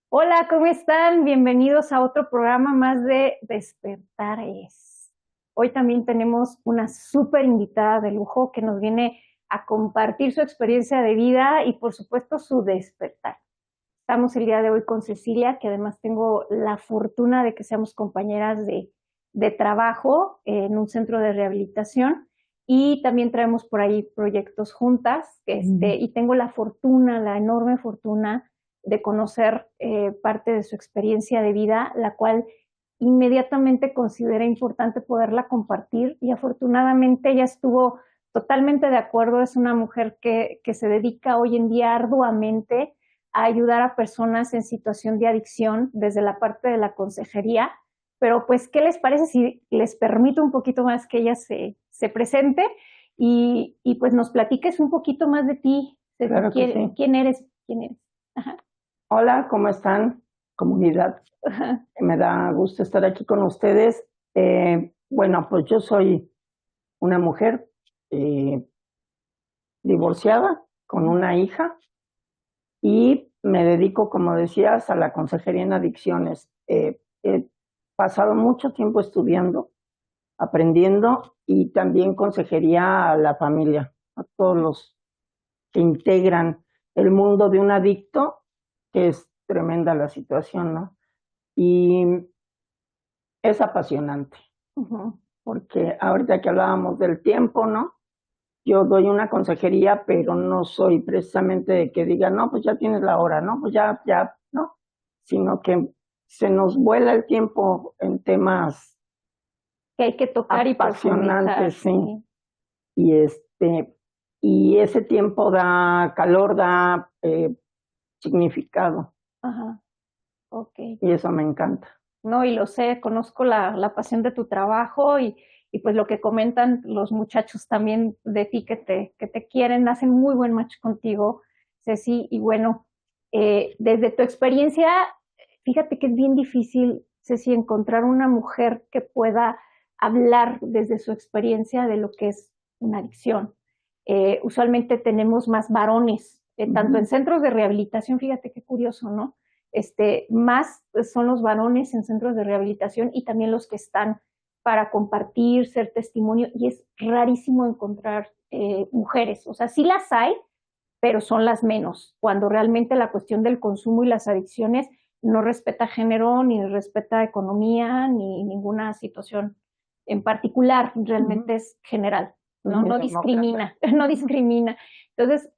Hola, ¿cómo están? Bienvenidos a otro programa más de Despertares. Hoy también tenemos una súper invitada de lujo que nos viene a compartir su experiencia de vida y por supuesto su despertar. Estamos el día de hoy con Cecilia, que además tengo la fortuna de que seamos compañeras de trabajo en un centro de rehabilitación y también traemos por ahí proyectos juntas, y tengo la fortuna, la enorme fortuna de conocer parte de su experiencia de vida, la cual inmediatamente consideré importante poderla compartir y afortunadamente ella estuvo totalmente de acuerdo. Es una mujer que se dedica hoy en día arduamente a ayudar a personas en situación de adicción desde la parte de la consejería. Pero pues, ¿qué les parece si les permito un poquito más que ella se presente y pues nos platiques un poquito más de ti? Claro que sí. ¿Quién eres? ¿Quién eres? Ajá. Hola, ¿cómo están, comunidad? Ajá. Me da gusto estar aquí con ustedes. Bueno, pues yo soy una mujer divorciada con una hija y me dedico, como decías, a la consejería en adicciones. He pasado mucho tiempo estudiando, aprendiendo y también consejería a la familia, a todos los que integran el mundo de un adicto, que es tremenda la situación, ¿no? Y es apasionante, porque ahorita que hablábamos del tiempo, ¿no? Yo doy una consejería, pero no soy precisamente de que diga, no, pues ya tienes la hora, ¿no? Pues ya, no, sino que se nos vuela el tiempo en temas Que hay que tocar y profundizar. apasionantes, sí. Y ese tiempo da calor, da significado. Ajá, ok. Y eso me encanta. No, y lo sé, conozco la pasión de tu trabajo y pues lo que comentan los muchachos también de ti que te quieren, hacen muy buen match contigo, Ceci. Y bueno, desde tu experiencia, fíjate que es bien difícil, Ceci, encontrar una mujer que pueda hablar desde su experiencia de lo que es una adicción. Usualmente tenemos más varones, tanto en centros de rehabilitación, fíjate qué curioso, ¿no? Más son los varones en centros de rehabilitación y también los que están para compartir, ser testimonio, y es rarísimo encontrar mujeres. O sea, sí las hay, pero son las menos, cuando realmente la cuestión del consumo y las adicciones no respeta género, ni respeta economía, ni ninguna situación en particular, realmente es general, ¿no? No discrimina, no discrimina. Entonces,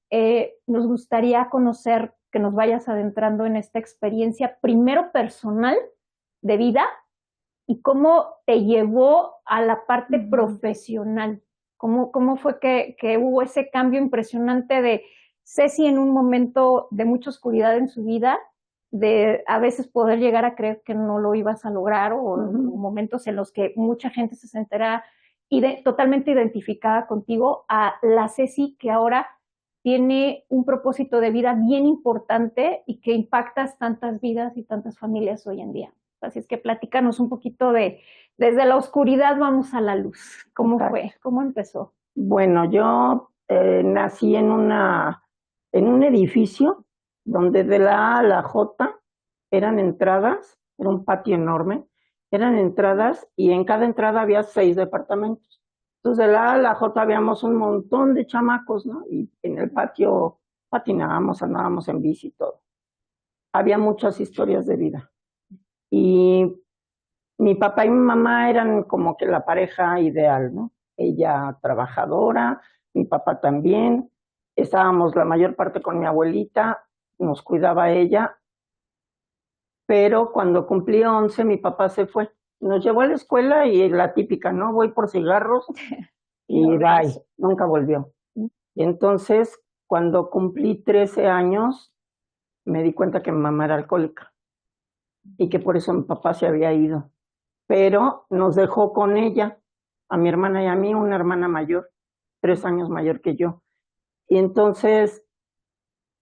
nos gustaría conocer, que nos vayas adentrando en esta experiencia, primero personal de vida, y cómo te llevó a la parte profesional. ¿Cómo fue que hubo ese cambio impresionante de Ceci en un momento de mucha oscuridad en su vida, de a veces poder llegar a creer que no lo ibas a lograr, o momentos en los que mucha gente se sentirá totalmente identificada contigo, a la Ceci que ahora tiene un propósito de vida bien importante y que impactas tantas vidas y tantas familias hoy en día? Así es que platícanos un poquito desde la oscuridad vamos a la luz. ¿Cómo fue? ¿Cómo empezó? Bueno, yo nací en un edificio donde de la A a la J eran entradas, era un patio enorme, eran entradas y en cada entrada había 6 departamentos. Entonces de la A a la J habíamos un montón de chamacos, ¿no? Y en el patio patinábamos, andábamos en bici y todo. Había muchas historias de vida. Y mi papá y mi mamá eran como que la pareja ideal, ¿no? Ella trabajadora, mi papá también. Estábamos la mayor parte con mi abuelita, nos cuidaba ella, pero cuando cumplí 11 mi papá se fue. Nos llevó a la escuela y la típica, ¿no? Voy por cigarros y bye, nunca volvió. Y entonces, cuando cumplí 13 años, me di cuenta que mi mamá era alcohólica y que por eso mi papá se había ido. Pero nos dejó con ella, a mi hermana y a mí, una hermana mayor, 3 años mayor que yo. Y entonces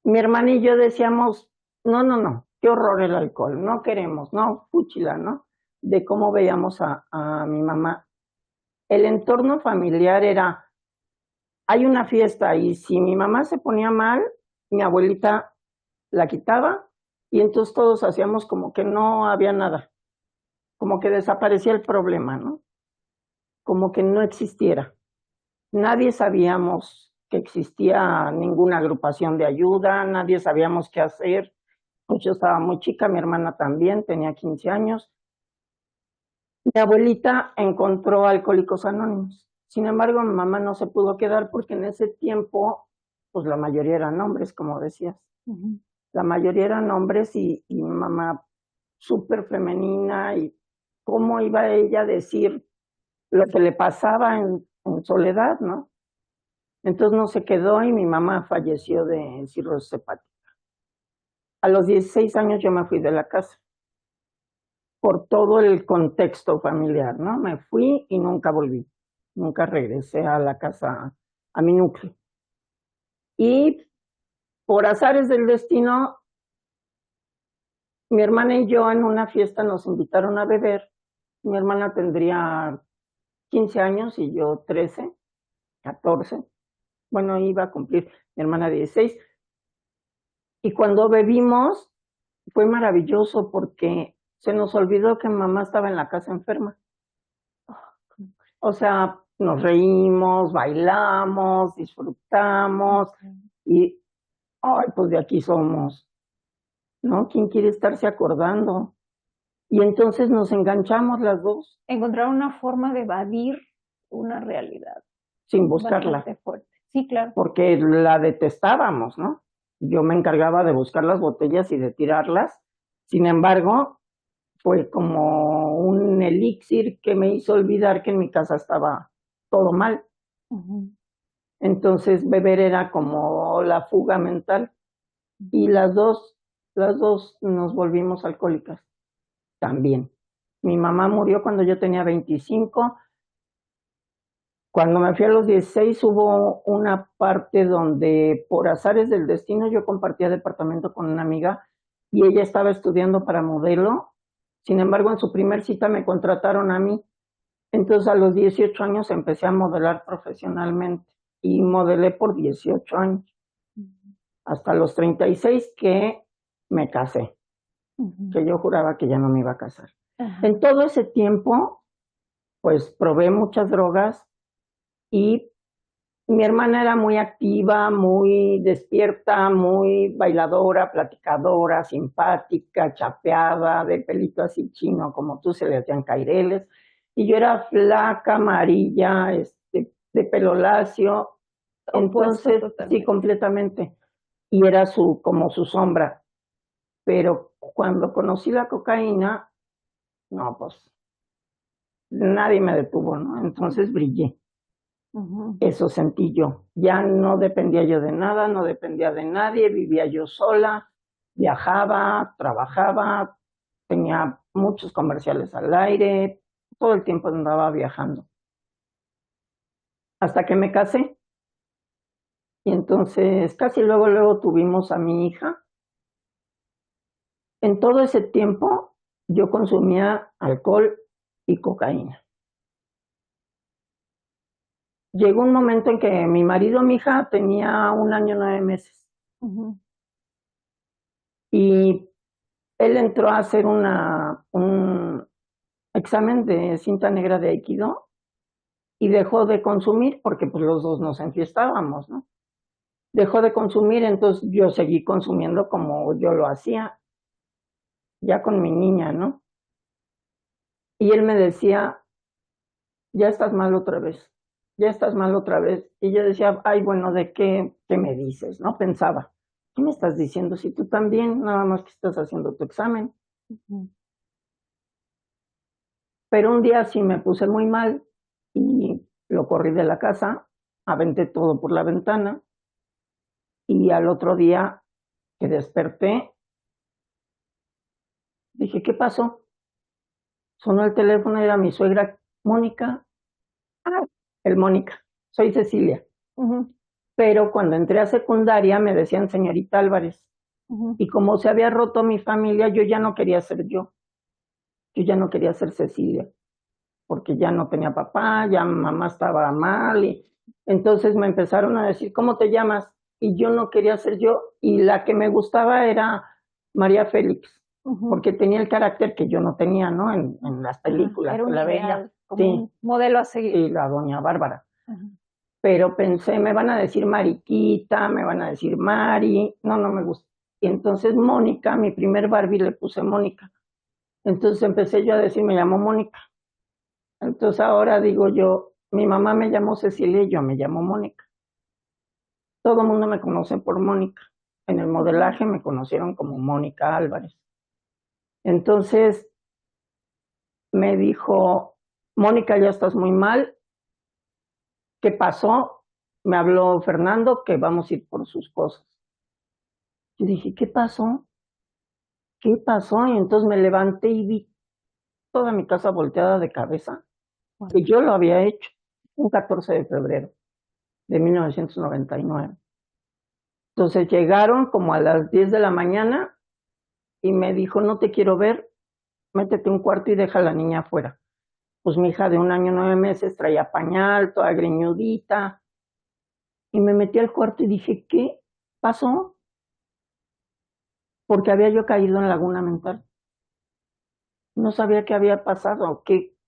mi hermana y yo decíamos, no, qué horror el alcohol, no queremos, no, fúchila, ¿no? De cómo veíamos a mi mamá. El entorno familiar era, hay una fiesta y si mi mamá se ponía mal, mi abuelita la quitaba y entonces todos hacíamos como que no había nada, como que desaparecía el problema, ¿no? Como que no existiera. Nadie sabíamos que existía ninguna agrupación de ayuda, nadie sabíamos qué hacer. Pues yo estaba muy chica, mi hermana también, tenía 15 años. Mi abuelita encontró Alcohólicos Anónimos. Sin embargo, mi mamá no se pudo quedar porque en ese tiempo, pues la mayoría eran hombres, como decías. La mayoría eran hombres y mi mamá súper femenina y cómo iba ella a decir lo que le pasaba en soledad, ¿no? Entonces no se quedó y mi mamá falleció de cirrosis hepática. A los 16 años yo me fui de la casa por todo el contexto familiar, ¿no? Me fui y nunca volví, nunca regresé a la casa, a mi núcleo. Y por azares del destino, mi hermana y yo en una fiesta nos invitaron a beber. Mi hermana tendría 15 años y yo 13, 14. Bueno, iba a cumplir mi hermana 16. Y cuando bebimos, fue maravilloso porque se nos olvidó que mamá estaba en la casa enferma. O sea, nos reímos, bailamos, disfrutamos y, ay, pues de aquí somos, ¿no? ¿Quién quiere estarse acordando? Y entonces nos enganchamos las dos. Encontrar una forma de evadir una realidad sin buscarla. bastante fuerte. Sí, claro. Porque la detestábamos, ¿no? Yo me encargaba de buscar las botellas y de tirarlas. Sin embargo, fue como un elixir que me hizo olvidar que en mi casa estaba todo mal. Entonces beber era como la fuga mental y las dos nos volvimos alcohólicas también. Mi mamá murió cuando yo tenía 25. Cuando me fui a los 16 hubo una parte donde por azares del destino yo compartía departamento con una amiga y ella estaba estudiando para modelo. Sin embargo, en su primer cita me contrataron a mí. Entonces a los 18 años empecé a modelar profesionalmente y modelé por 18 años. Hasta los 36 que me casé, que yo juraba que ya no me iba a casar. En todo ese tiempo, pues probé muchas drogas y mi hermana era muy activa, muy despierta, muy bailadora, platicadora, simpática, chapeada, de pelito así chino, como tú, se le hacían caireles. Y yo era flaca, amarilla, de pelo lacio. Entonces, sí, completamente. Y era como su sombra. Pero cuando conocí la cocaína, no, pues nadie me detuvo, ¿no? Entonces brillé. Eso sentí yo. Ya no dependía yo de nada, no dependía de nadie, vivía yo sola, viajaba, trabajaba, tenía muchos comerciales al aire, todo el tiempo andaba viajando. Hasta que me casé. Y entonces casi luego tuvimos a mi hija. En todo ese tiempo yo consumía alcohol y cocaína. Llegó un momento en que mi marido, mi hija, tenía 1 año 9 meses. Y él entró a hacer un examen de cinta negra de Aikido y dejó de consumir porque pues los dos nos enfiestábamos, ¿no? Dejó de consumir, entonces yo seguí consumiendo como yo lo hacía, ya con mi niña, ¿no? Y él me decía, ya estás mal otra vez, ya estás mal otra vez. Y yo decía, ay, bueno, ¿de qué me dices? ¿No? Pensaba, ¿qué me estás diciendo? Si tú también, nada más que estás haciendo tu examen. Pero un día sí me puse muy mal y lo corrí de la casa, aventé todo por la ventana y al otro día que desperté, dije, ¿qué pasó? Sonó el teléfono, era mi suegra Mónica. Ah, el Mónica, soy Cecilia. Pero cuando entré a secundaria me decían señorita Álvarez. Y como se había roto mi familia, yo ya no quería ser yo. Yo ya no quería ser Cecilia, porque ya no tenía papá, ya mamá estaba mal. Y entonces me empezaron a decir, ¿cómo te llamas? Y yo no quería ser yo. Y la que me gustaba era María Félix, porque tenía el carácter que yo no tenía, ¿no? En las películas, Era que un la veía. ideal, como un modelo a seguir. Sí, la doña Bárbara. Pero pensé, me van a decir Mariquita, me van a decir Mari, no, no me gusta. Y entonces Mónica, mi primer Barbie le puse Mónica. Entonces empecé yo a decir, me llamo Mónica. Entonces ahora digo yo, mi mamá me llamó Cecilia y yo me llamo Mónica. Todo el mundo me conoce por Mónica. En el modelaje me conocieron como Mónica Álvarez. Entonces me dijo, Mónica, ya estás muy mal. ¿Qué pasó? Me habló Fernando que vamos a ir por sus cosas. Yo dije, ¿qué pasó? ¿Qué pasó? Y entonces me levanté y vi toda mi casa volteada de cabeza, que yo lo había hecho un 14 de febrero de 1999. Entonces llegaron como a las 10 de la mañana y me dijo, no te quiero ver, métete un cuarto y deja a la niña afuera. Pues mi hija de 1 año 9 meses traía pañal, toda greñudita, y me metí al cuarto y dije, ¿qué pasó? Porque había yo caído en laguna mental. No sabía qué había pasado,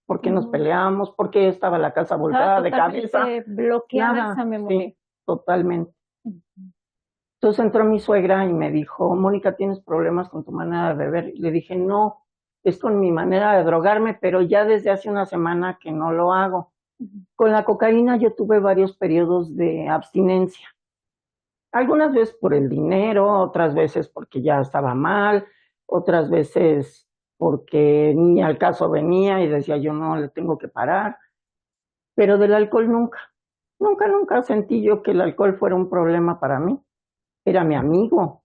por qué nos peleamos, por qué estaba la casa volcada de cabeza. Bloqueada esa memoria. Sí, totalmente. Entonces entró mi suegra y me dijo, Mónica, ¿tienes problemas con tu manera de beber? Y le dije, no, es con mi manera de drogarme, pero ya desde hace una semana que no lo hago. Con la cocaína yo tuve varios periodos de abstinencia. Algunas veces por el dinero, otras veces porque ya estaba mal, otras veces porque ni al caso venía y decía yo no le tengo que parar, pero del alcohol nunca, nunca sentí yo que el alcohol fuera un problema para mí. Era mi amigo,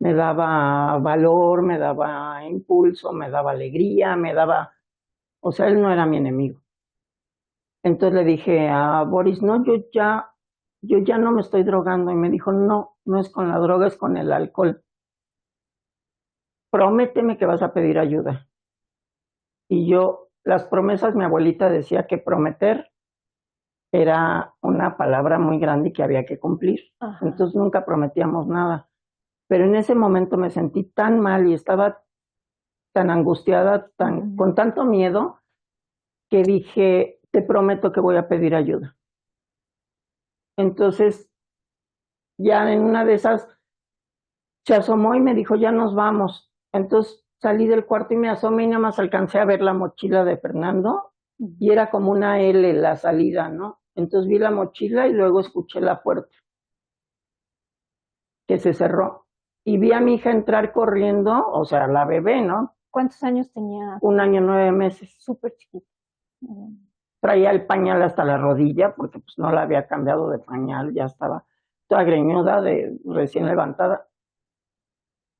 me daba valor, me daba impulso, me daba alegría, o sea, él no era mi enemigo. Entonces le dije a Boris, no, yo ya no me estoy drogando. Y me dijo, no, no es con la droga, es con el alcohol. Prométeme que vas a pedir ayuda. Y yo, las promesas, mi abuelita decía que prometer era una palabra muy grande y que había que cumplir. Entonces nunca prometíamos nada. Pero en ese momento me sentí tan mal y estaba tan angustiada, con tanto miedo, que dije, te prometo que voy a pedir ayuda. Entonces, ya en una de esas, se asomó y me dijo, ya nos vamos. Entonces salí del cuarto y me asomé y nada más alcancé a ver la mochila de Fernando y era como una L la salida, ¿no? Entonces vi la mochila y luego escuché la puerta que se cerró y vi a mi hija entrar corriendo, o sea, la bebé, ¿no? ¿Cuántos años tenía? 1 año 9 meses. Súper chiquita. Traía el pañal hasta la rodilla porque pues no la había cambiado de pañal, ya estaba toda greñuda, recién levantada.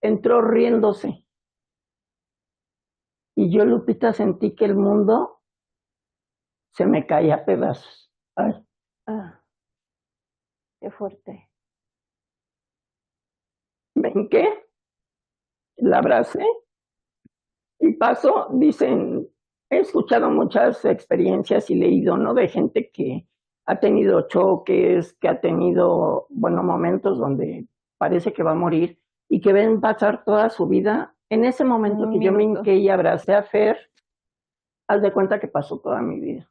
Entró riéndose. Y yo, Lupita, sentí que el mundo se me caía a pedazos. Ay. Qué fuerte. ¿Ven qué? La abracé y pasó, dicen, he escuchado muchas experiencias y leído, ¿no? De gente que ha tenido choques, que ha tenido, bueno, momentos donde parece que va a morir y que ven pasar toda su vida. En ese momento que yo me hinqué y abracé a Fer, haz de cuenta que pasó toda mi vida.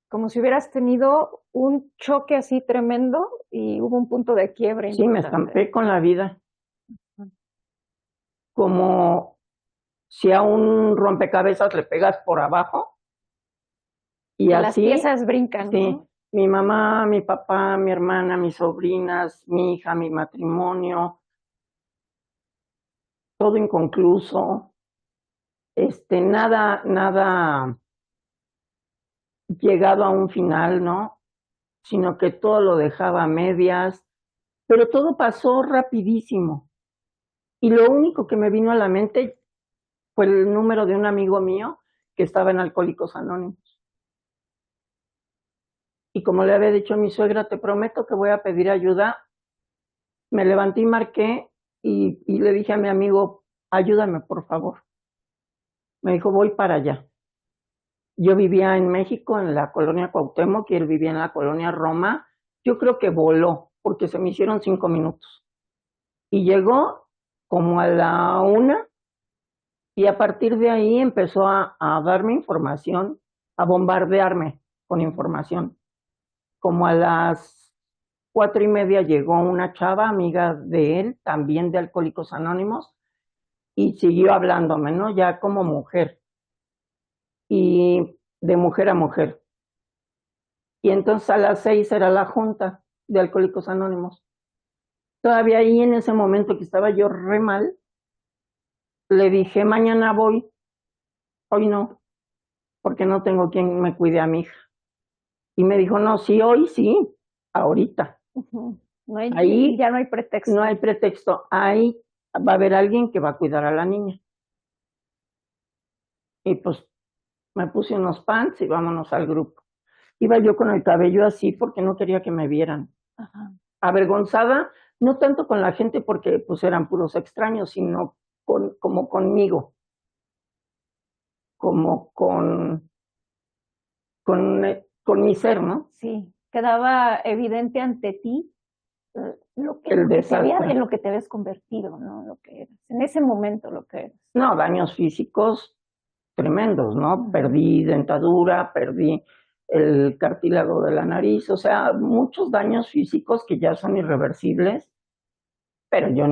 Como si hubieras tenido un choque así tremendo y hubo un punto de quiebre. Sí, me estampé con la vida. Como si a un rompecabezas le pegas por abajo y así las piezas brincan. Sí, ¿no? mi mamá, mi papá, mi hermana, mis sobrinas, mi hija, mi matrimonio, todo inconcluso, nada llegado a un final, ¿no? Sino que todo lo dejaba a medias, pero todo pasó rapidísimo. Y lo único que me vino a la mente fue el número de un amigo mío que estaba en Alcohólicos Anónimos. Y como le había dicho a mi suegra, te prometo que voy a pedir ayuda, me levanté y marqué y le dije a mi amigo, ayúdame, por favor. Me dijo, voy para allá. Yo vivía en México, en la colonia Cuauhtémoc, y él vivía en la colonia Roma. Yo creo que voló, porque se me hicieron 5 minutos. Y llegó como a la 1, y a partir de ahí empezó a darme información, a bombardearme con información. Como a las 4:30 llegó una chava, amiga de él, también de Alcohólicos Anónimos, y siguió hablándome, ¿no? Ya como mujer, y de mujer a mujer. Y entonces a las 6 era la junta de Alcohólicos Anónimos. Todavía ahí en ese momento que estaba yo re mal, le dije, mañana voy, hoy no, porque no tengo quien me cuide a mi hija. Y me dijo, no, sí, hoy sí, ahorita. No hay, Ahí ya no hay pretexto. no hay pretexto, ahí va a haber alguien que va a cuidar a la niña. Y pues me puse unos pants y vámonos al grupo. Iba yo con el cabello así porque no quería que me vieran. Ajá. Avergonzada, no tanto con la gente porque pues eran puros extraños, sino como conmigo, como con mi ser, ¿no? Sí, quedaba evidente ante ti lo que, El en desastre. lo que te habías convertido, ¿no? Lo que eres. En ese momento lo que eres. No, daños físicos tremendos, ¿no? Perdí dentadura, perdí el cartílago de la nariz, o sea, muchos daños físicos que ya son irreversibles, pero yo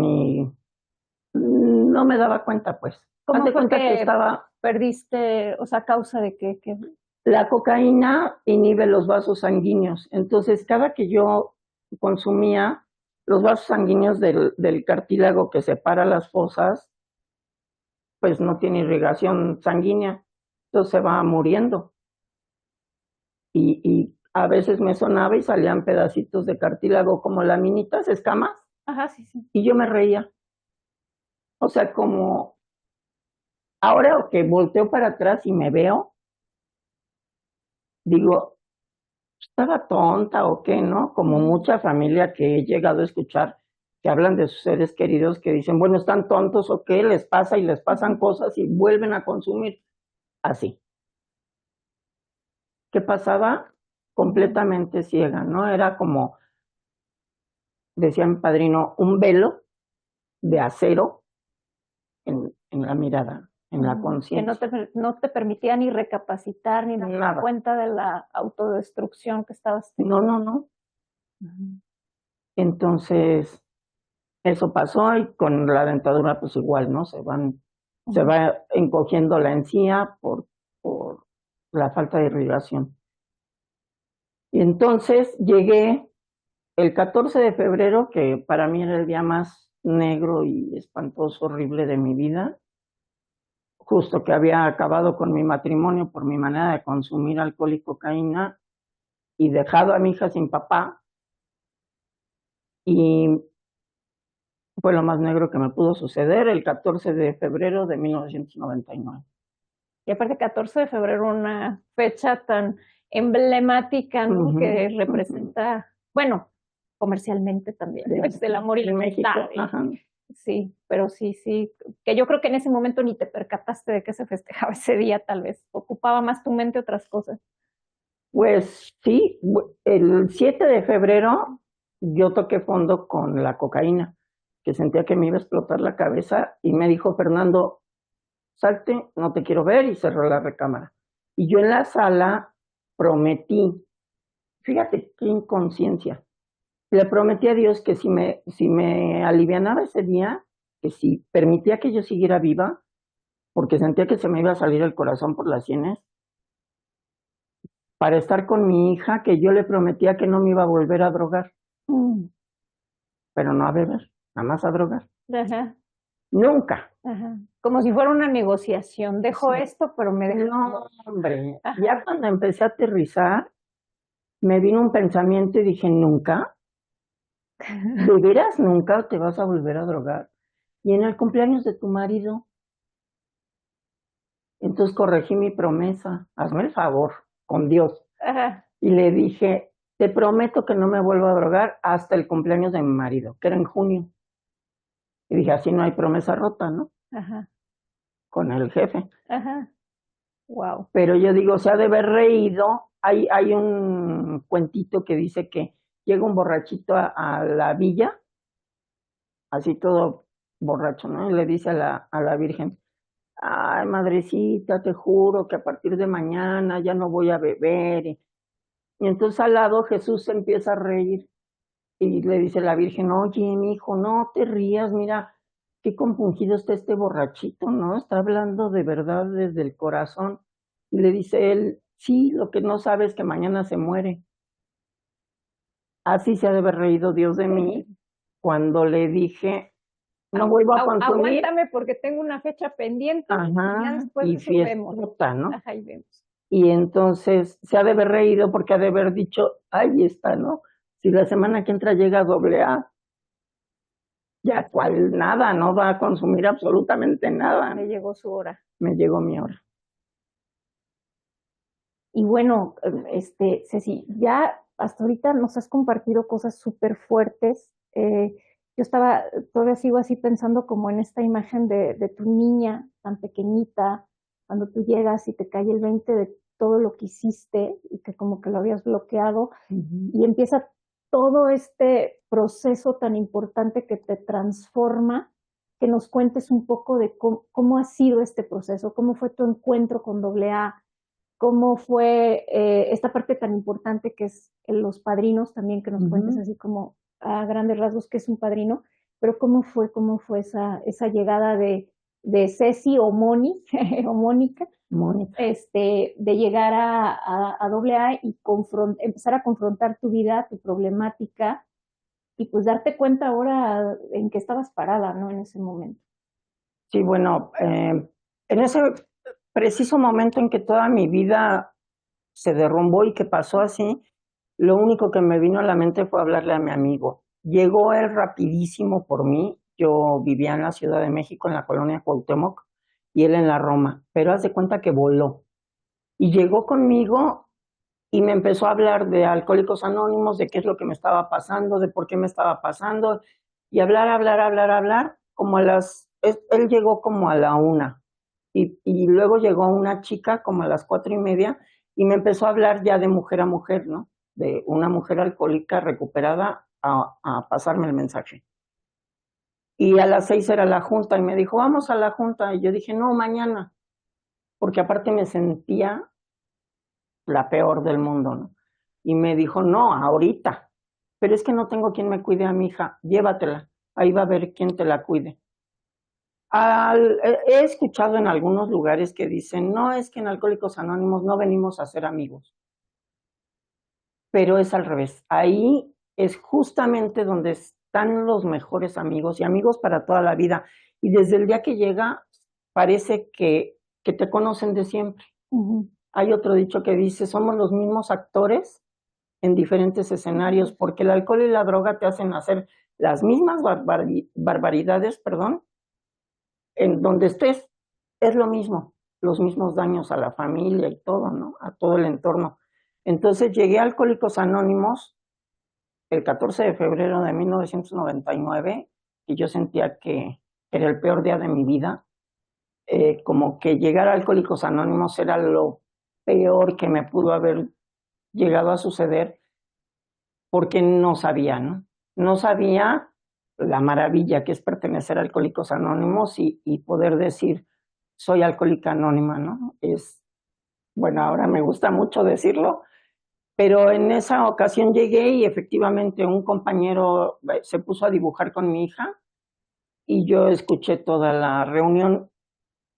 no me daba cuenta, pues. Haz ¿Cómo de fue cuenta que que estaba, perdiste, o sea, a causa de que... la cocaína inhibe los vasos sanguíneos, entonces cada que yo consumía los vasos sanguíneos del cartílago que separa las fosas, pues no tiene irrigación sanguínea, entonces se va muriendo. Y a veces me sonaba y salían pedacitos de cartílago como laminitas, escamas, Ajá, sí, sí. y yo me reía. O sea, como ahora que volteo para atrás y me veo, digo, ¿estaba tonta o qué, no? Como mucha familia que he llegado a escuchar que hablan de sus seres queridos que dicen, bueno, ¿están tontos o qué? Les pasa y les pasan cosas y vuelven a consumir. Así. ¿Qué pasaba? Completamente ciega, ¿no? Era como, decía mi padrino, un velo de acero en la mirada, en la Que no conciencia. no te permitía ni recapacitar ni dar Nada. cuenta de la autodestrucción que estabas teniendo. No, no, no. Entonces, eso pasó y con la dentadura pues igual, ¿no? Se va encogiendo la encía por la falta de irrigación. Y entonces llegué el 14 de febrero, que para mí era el día más negro y espantoso, horrible de mi vida, justo que había acabado con mi matrimonio por mi manera de consumir alcohol y cocaína y dejado a mi hija sin papá, y fue lo más negro que me pudo suceder el 14 de febrero de 1999. Y aparte 14 de febrero, una fecha tan emblemática, ¿no? Que representa, bueno, comercialmente también, es el amor y la amistad. Sí, pero sí, sí, que yo creo que en ese momento ni te percataste de que se festejaba ese día, tal vez. Ocupaba más tu mente otras cosas. Pues sí, el 7 de febrero yo toqué fondo con la cocaína, que sentía que me iba a explotar la cabeza, y me dijo Fernando, salte, no te quiero ver, y cerró la recámara. Y yo en la sala prometí, fíjate qué inconsciencia, le prometí a Dios que si me alivianaba ese día, que si permitía que yo siguiera viva, porque sentía que se me iba a salir el corazón por las sienes, para estar con mi hija, que yo le prometía que no me iba a volver a drogar, pero no a beber, nada más a drogar. Ajá, Nunca. ajá. Como si fuera una negociación. Dejo esto, pero me dejo. No, hombre. Ajá. Ya cuando empecé a aterrizar, me vino un pensamiento y dije, nunca, ¿de veras nunca te vas a volver a drogar? Y en el cumpleaños de tu marido, entonces corregí mi promesa, hazme el favor, con Dios. Ajá. Y le dije, te prometo que no me vuelvo a drogar hasta el cumpleaños de mi marido, que era en junio. Y dije, así no hay promesa rota, ¿no? Ajá, Con el jefe. ajá, wow. Pero yo digo, se ha de haber reído. Hay un cuentito que dice que llega un borrachito a la villa, así todo borracho, ¿no? Y le dice a la Virgen, ay, madrecita, te juro que a partir de mañana ya no voy a beber. Y entonces al lado Jesús se empieza a reír y le dice la Virgen, oye, mi hijo, no te rías, mira, qué compungido está este borrachito, ¿no? Está hablando de verdad desde el corazón. Y le dice él, sí, lo que no sabe es que mañana se muere. Así se ha de haber reído Dios de mí cuando le dije, no vuelvo a consumir. Aguántame porque tengo una fecha pendiente y ya Ajá, después de y eso vemos. fiesta, ¿no? Ajá, y vemos. Y entonces se ha de haber reído porque ha de haber dicho, ahí está, ¿no? Si la semana que entra llega doble A, ya cual nada, no va a consumir absolutamente nada. Me llegó su hora. Me llegó mi hora. Y bueno, Ceci, ya hasta ahorita nos has compartido cosas súper fuertes. Yo todavía sigo así pensando como en esta imagen de tu niña tan pequeñita, cuando tú llegas y te cae el 20 de todo lo que hiciste y que como que lo habías bloqueado y empieza todo este proceso tan importante que te transforma, que nos cuentes un poco de cómo ha sido este proceso, cómo fue tu encuentro con AA, cómo fue esta parte tan importante que es los padrinos también, que nos cuentes así como a grandes rasgos qué es un padrino, pero cómo fue esa llegada de Ceci o Moni, o Mónica, Mónica. de llegar a AA y empezar a confrontar tu vida, tu problemática, y pues darte cuenta ahora en que estabas parada, ¿no? En ese momento. Sí, bueno, en ese preciso momento en que toda mi vida se derrumbó y que pasó así, lo único que me vino a la mente fue hablarle a mi amigo. Llegó él rapidísimo por mí. Yo vivía en la Ciudad de México, en la colonia Cuauhtémoc, y él en la Roma, pero haz de cuenta que voló. Y llegó conmigo y me empezó a hablar de Alcohólicos Anónimos, de qué es lo que me estaba pasando, de por qué me estaba pasando, y hablar, como él llegó como a la 1, y luego llegó una chica como a las 4:30, y me empezó a hablar ya de mujer a mujer, ¿no? De una mujer alcohólica recuperada a pasarme el mensaje. Y a las 6 era la junta, y me dijo, vamos a la junta, y yo dije, no, mañana, porque aparte me sentía la peor del mundo, ¿no? Y me dijo, no, ahorita, pero es que no tengo quien me cuide a mi hija, llévatela, ahí va a haber quien te la cuide. He escuchado en algunos lugares que dicen, no, es que en Alcohólicos Anónimos no venimos a ser amigos, pero es al revés. Ahí es justamente donde están los mejores amigos y amigos para toda la vida. Y desde el día que llega, parece que te conocen de siempre. Hay otro dicho que dice, somos los mismos actores en diferentes escenarios, porque el alcohol y la droga te hacen hacer las mismas barbaridades, perdón, en donde estés, es lo mismo, los mismos daños a la familia y todo, ¿no? A todo el entorno. Entonces llegué a Alcohólicos Anónimos el 14 de febrero de 1999 y yo sentía que era el peor día de mi vida, como que llegar a Alcohólicos Anónimos era lo peor que me pudo haber llegado a suceder, porque no sabía, ¿no? No sabía la maravilla que es pertenecer a Alcohólicos Anónimos y poder decir, soy alcohólica anónima, ¿no? Bueno, ahora me gusta mucho decirlo, pero en esa ocasión llegué y efectivamente un compañero se puso a dibujar con mi hija y yo escuché toda la reunión.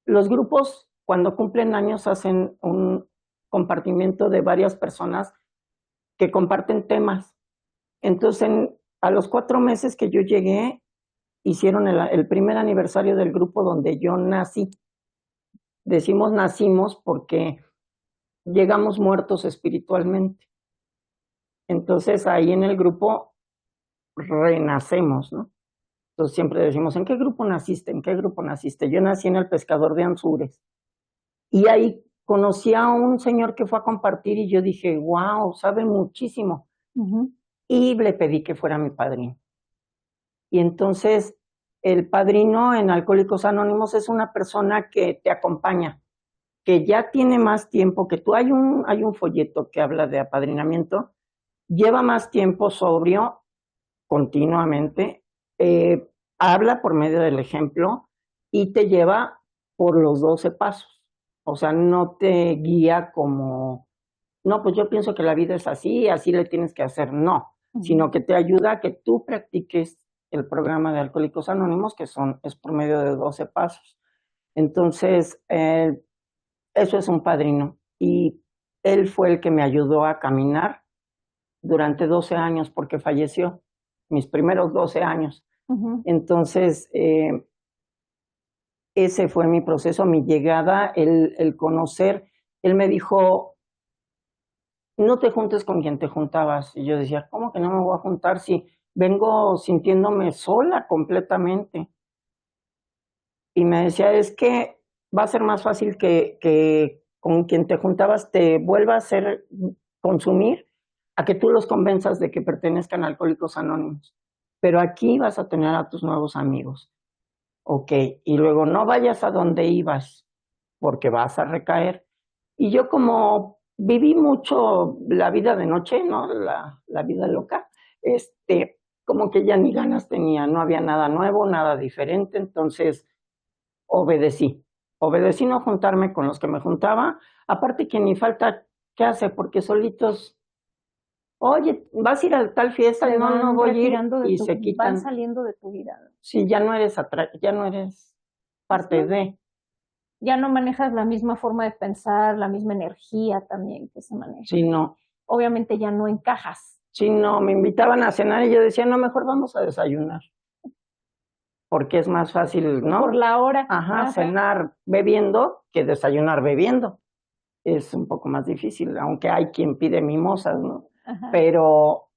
Los grupos, cuando cumplen años, hacen un compartimiento de varias personas que comparten temas. Entonces, a los 4 meses que yo llegué, hicieron el primer aniversario del grupo donde yo nací. Decimos nacimos porque llegamos muertos espiritualmente. Entonces, ahí en el grupo renacemos, ¿no? Entonces, siempre decimos, ¿en qué grupo naciste? ¿En qué grupo naciste? Yo nací en el Pescador de Anzures. Y ahí conocí a un señor que fue a compartir y yo dije, wow, sabe muchísimo. Y le pedí que fuera mi padrino. Y entonces el padrino en Alcohólicos Anónimos es una persona que te acompaña, que ya tiene más tiempo que tú. Hay un folleto que habla de apadrinamiento, lleva más tiempo sobrio continuamente, habla por medio del ejemplo y te lleva por los 12 pasos. O sea, no te guía como, no, pues yo pienso que la vida es así, así le tienes que hacer, no, sino que te ayuda a que tú practiques el programa de Alcohólicos Anónimos, es por medio de 12 pasos. Entonces, eso es un padrino. Y él fue el que me ayudó a caminar durante 12 años porque falleció, mis primeros 12 años. Entonces, ese fue mi proceso, mi llegada, el conocer. Él me dijo, no te juntes con quien te juntabas. Y yo decía, ¿cómo que no me voy a juntar si vengo sintiéndome sola completamente? Y me decía, es que va a ser más fácil que con quien te juntabas te vuelva a hacer consumir, a que tú los convenzas de que pertenezcan a Alcohólicos Anónimos. Pero aquí vas a tener a tus nuevos amigos. Ok, y luego no vayas a donde ibas, porque vas a recaer. Y yo como viví mucho la vida de noche, ¿no? La vida loca, como que ya ni ganas tenía, no había nada nuevo, nada diferente, entonces obedecí. Obedecí no juntarme con los que me juntaba, aparte que ni falta qué hace, porque solitos, oye, vas a ir a tal fiesta, Se no, van no voy a ir, retirando de y tu, se van quitan. saliendo de tu vida. Sí, ya no eres parte Sí. de. Ya no manejas la misma forma de pensar, la misma energía también que se maneja. Sí, no. Obviamente ya no encajas. Sí, no, me invitaban a cenar y yo decía, no, mejor vamos a desayunar, porque es más fácil, ¿no? Por la hora. Ajá, cenar bebiendo que desayunar bebiendo. Es un poco más difícil, aunque hay quien pide mimosas, ¿no? Ajá. Pero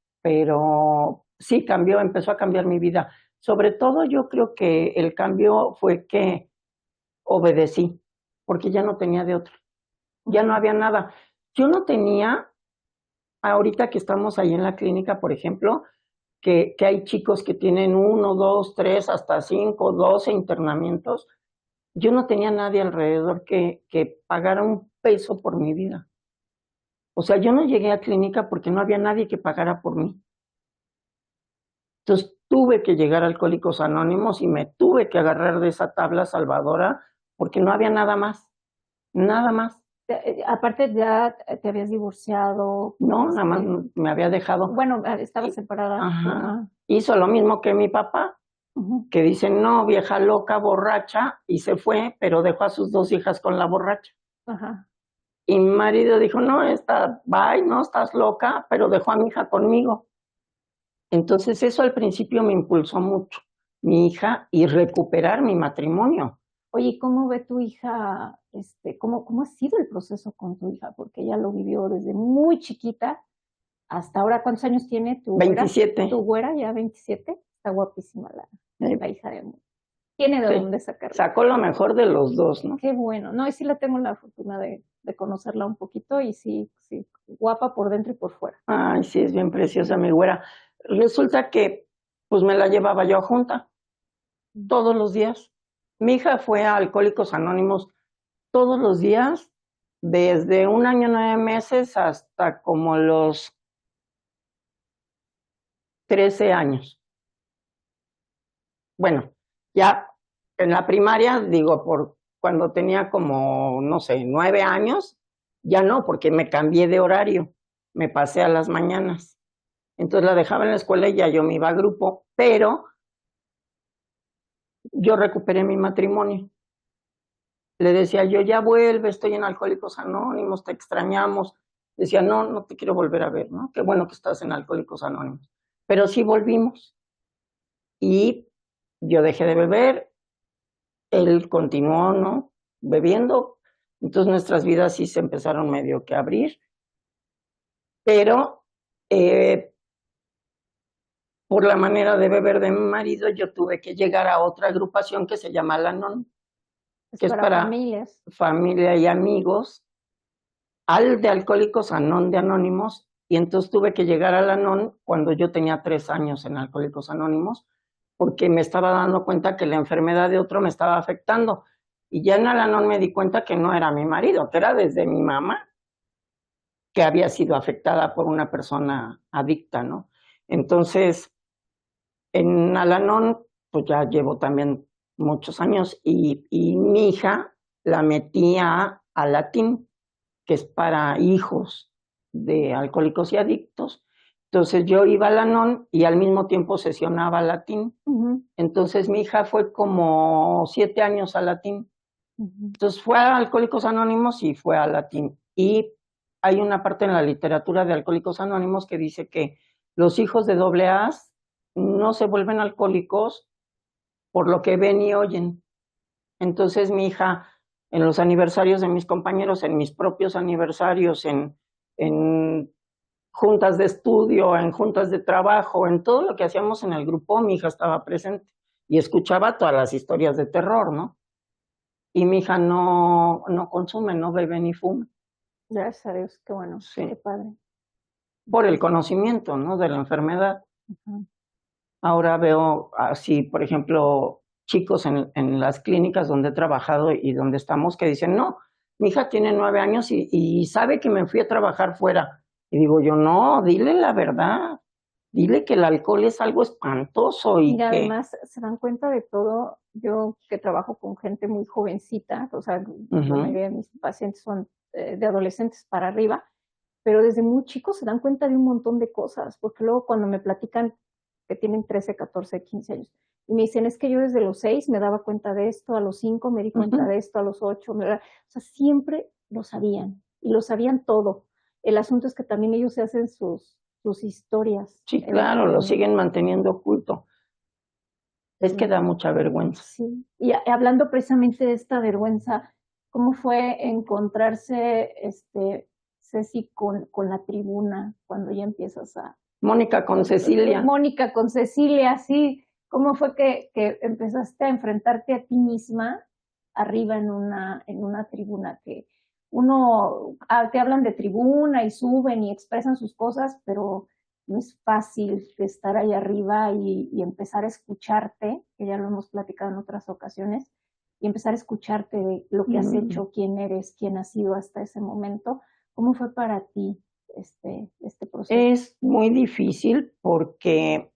sí cambió, empezó a cambiar mi vida. Sobre todo yo creo que el cambio fue que obedecí, porque ya no tenía de otro. Ya no había nada. Yo no tenía, ahorita que estamos ahí en la clínica, por ejemplo, que hay chicos que tienen 1, 2, 3, hasta 5, 12 internamientos. Yo no tenía nadie alrededor que pagara un peso por mi vida. O sea, yo no llegué a clínica porque no había nadie que pagara por mí. Entonces tuve que llegar a Alcohólicos Anónimos y me tuve que agarrar de esa tabla salvadora porque no había nada más, nada más. Aparte ya te habías divorciado. No, nada más me había dejado. Bueno, estaba separada. Ajá. Hizo lo mismo que mi papá, que dice, no, vieja loca, borracha, y se fue, pero dejó a sus 2 hijas con la borracha. Ajá. Y mi marido dijo, no, bye, no, estás loca, pero dejó a mi hija conmigo. Entonces eso al principio me impulsó mucho, mi hija, y recuperar mi matrimonio. Oye, ¿cómo ve tu hija, cómo ha sido el proceso con tu hija? Porque ella lo vivió desde muy chiquita hasta ahora. ¿Cuántos años tiene tu güera? 27. ¿Tu güera ya 27? Está guapísima la hija de amor. Tiene de dónde sacarla. Sacó lo mejor de los dos, ¿no? Qué bueno. No, y sí la tengo la fortuna de conocerla un poquito y sí, guapa por dentro y por fuera. Ay, sí, es bien preciosa mi güera. Resulta que, pues me la llevaba yo junta todos los días. Mi hija fue a Alcohólicos Anónimos todos los días, desde 1 año 9 meses hasta como los 13 años. Bueno, ya en la primaria, digo, por cuando tenía como, no sé, 9 años, ya no, porque me cambié de horario, me pasé a las mañanas. Entonces la dejaba en la escuela y ya yo me iba a grupo, pero yo recuperé mi matrimonio. Le decía yo, ya vuelve, estoy en Alcohólicos Anónimos, te extrañamos. Decía, no, no te quiero volver a ver, ¿no? Qué bueno que estás en Alcohólicos Anónimos. Pero sí volvimos. Y yo dejé de beber, él continuó, ¿no? Bebiendo. Entonces nuestras vidas sí se empezaron medio que a abrir. Pero por la manera de beber de mi marido, yo tuve que llegar a otra agrupación que se llama Al-Anon, que es para familias. Familia y amigos, al de Alcohólicos Anónimos, y entonces tuve que llegar al Anon cuando yo tenía 3 años en Alcohólicos Anónimos, porque me estaba dando cuenta que la enfermedad de otro me estaba afectando. Y ya en Al-Anon me di cuenta que no era mi marido, que era desde mi mamá, que había sido afectada por una persona adicta, ¿no? Entonces, en Al-Anon, pues ya llevo también muchos años y mi hija la metía a Latín, que es para hijos de alcohólicos y adictos. Entonces yo iba a Al-Anon y al mismo tiempo sesionaba Latín. Entonces mi hija fue como 7 años a Latín. Entonces fue a Alcohólicos Anónimos y fue a Latín. Y hay una parte en la literatura de Alcohólicos Anónimos que dice que los hijos de AA no se vuelven alcohólicos por lo que ven y oyen. Entonces mi hija, en los aniversarios de mis compañeros, en mis propios aniversarios, en juntas de estudio, en juntas de trabajo, en todo lo que hacíamos en el grupo, mi hija estaba presente y escuchaba todas las historias de terror, ¿no? Y mi hija no consume, no bebe ni fuma. Gracias a Dios, qué bueno, Sí. qué padre. Por el conocimiento, ¿no? De la enfermedad. Ahora veo así, por ejemplo, chicos en las clínicas donde he trabajado y donde estamos que dicen, no, mi hija tiene 9 años y sabe que me fui a trabajar fuera. Y digo yo, no, dile la verdad, dile que el alcohol es algo espantoso y Mira, que... además se dan cuenta de todo. Yo que trabajo con gente muy jovencita, o sea, la mayoría de mis pacientes son de adolescentes para arriba, pero desde muy chicos se dan cuenta de un montón de cosas, porque luego cuando me platican que tienen 13, 14, 15 años, y me dicen, es que yo desde los 6 me daba cuenta de esto, a los 5 me di cuenta de esto, a los 8, o sea, siempre lo sabían, y lo sabían todo. El asunto es que también ellos se hacen sus historias. Sí, claro, lo siguen manteniendo oculto. Es que da mucha vergüenza. Sí, y hablando precisamente de esta vergüenza, ¿cómo fue encontrarse, Ceci, con la tribuna cuando ya empiezas a... Mónica con Cecilia. Mónica con Cecilia, sí. ¿Cómo fue que empezaste a enfrentarte a ti misma arriba en una tribuna? Que uno, te hablan de tribuna y suben y expresan sus cosas, pero no es fácil estar ahí arriba y empezar a escucharte, que ya lo hemos platicado en otras ocasiones, y empezar a escucharte de lo que has hecho, quién eres, quién has sido hasta ese momento. ¿Cómo fue para ti este proceso? Es muy difícil porque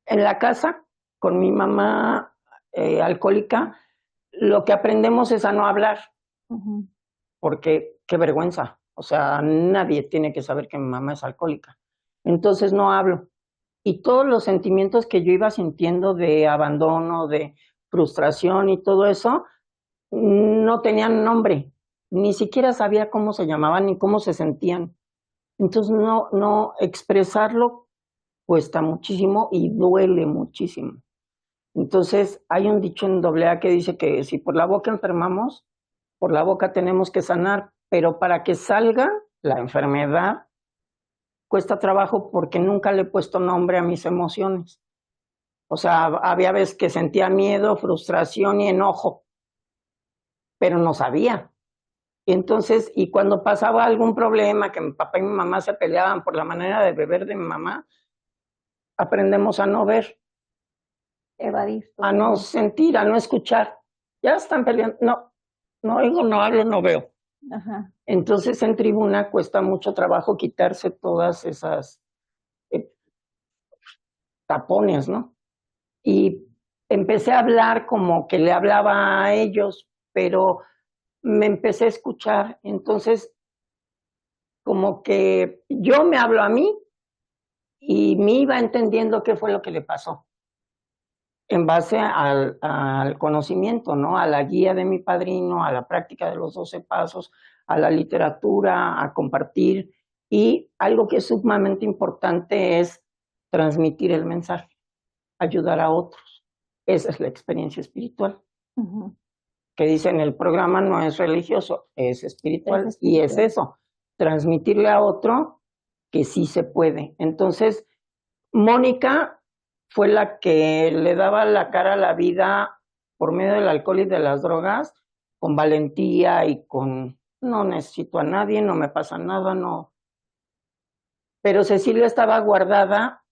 en la casa, con mi mamá alcohólica, lo que aprendemos es a no hablar, porque qué vergüenza. O sea, nadie tiene que saber que mi mamá es alcohólica. Entonces no hablo. Y todos los sentimientos que yo iba sintiendo de abandono, de frustración y todo eso, no tenían nombre. Ni siquiera sabía cómo se llamaban ni cómo se sentían. Entonces no expresarlo cuesta muchísimo y duele muchísimo. Entonces hay un dicho en AA que dice que si por la boca enfermamos, por la boca tenemos que sanar, pero para que salga la enfermedad cuesta trabajo porque nunca le he puesto nombre a mis emociones. O sea, había veces que sentía miedo, frustración y enojo, pero no sabía. Entonces, y cuando pasaba algún problema, que mi papá y mi mamá se peleaban por la manera de beber de mi mamá, aprendemos a no ver, Evadir. a no sentir, a no escuchar. Ya están peleando, no oigo, no hablo, no veo. Ajá. Entonces en tribuna cuesta mucho trabajo quitarse todas esas tapones, ¿no? Y empecé a hablar como que le hablaba a ellos, pero me empecé a escuchar, entonces como que yo me hablo a mí y me iba entendiendo qué fue lo que le pasó en base al conocimiento, ¿no? A la guía de mi padrino, a la práctica de los 12 pasos, a la literatura, a compartir. Y algo que es sumamente importante es transmitir el mensaje, ayudar a otros. Esa es la experiencia espiritual. Que dice en el programa no es religioso, es espiritual. Y es eso, transmitirle a otro que sí se puede. Entonces, Mónica fue la que le daba la cara a la vida por medio del alcohol y de las drogas, con valentía y con no necesito a nadie, no me pasa nada, no. Pero Cecilia estaba guardada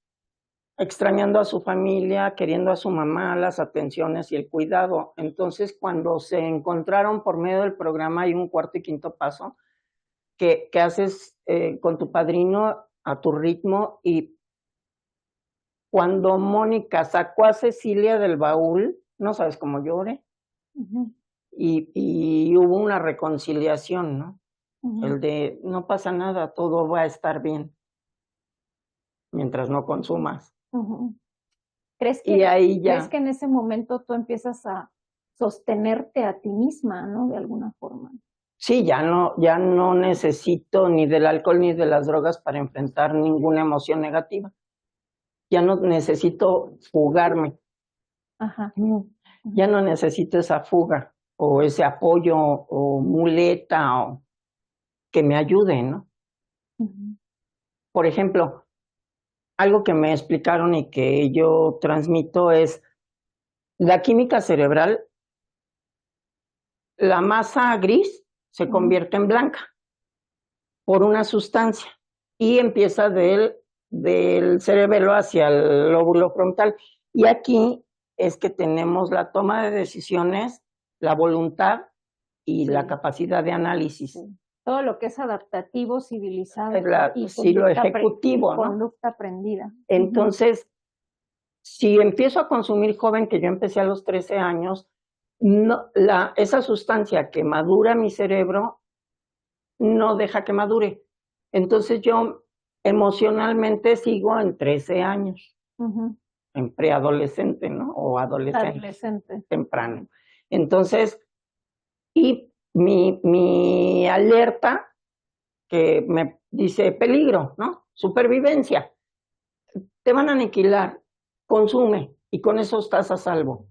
extrañando a su familia, queriendo a su mamá, las atenciones y el cuidado. Entonces, cuando se encontraron por medio del programa, hay un cuarto y quinto paso que haces con tu padrino a tu ritmo. Y cuando Mónica sacó a Cecilia del baúl, no sabes cómo lloré. Y hubo una reconciliación, ¿no? El de no pasa nada, todo va a estar bien mientras no consumas. ¿Crees Y ahí ¿crees ya, que en ese momento tú empiezas a sostenerte a ti misma, ¿no? De alguna forma. sí, ya no necesito ni del alcohol ni de las drogas para enfrentar ninguna emoción negativa. Ya no necesito fugarme. Ajá. Ya no necesito esa fuga o ese apoyo o muleta o que me ayude, ¿no? Por ejemplo, algo que me explicaron y que yo transmito es la química cerebral. La masa gris se convierte en blanca por una sustancia y empieza del cerebelo hacia el lóbulo frontal. Y aquí es que tenemos la toma de decisiones, la voluntad y la capacidad de análisis. Todo lo que es adaptativo, civilizado y sí, lo ejecutivo, ¿no? Conducta aprendida. Entonces, si empiezo a consumir joven, que yo empecé a los 13 años, no, esa sustancia que madura mi cerebro no deja que madure. Entonces yo emocionalmente sigo en 13 años, en preadolescente, ¿no? O adolescente. Temprano. Entonces, y mi alerta que me dice peligro, ¿no? Supervivencia. Te van a aniquilar, consume y con eso estás a salvo.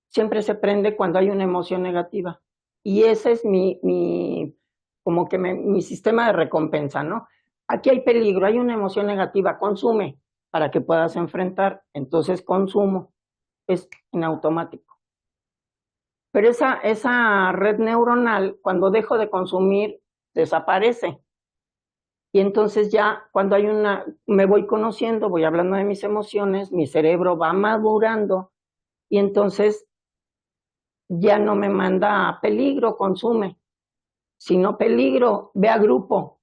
Siempre se prende cuando hay una emoción negativa. Y ese es como que mi sistema de recompensa, ¿no? Aquí hay peligro, hay una emoción negativa, consume para que puedas enfrentar. Entonces consumo, es en automático. Pero esa red neuronal, cuando dejo de consumir, desaparece. Y entonces ya cuando me voy conociendo, voy hablando de mis emociones, mi cerebro va madurando y entonces ya no me manda a peligro, consume, sino peligro, ve a grupo,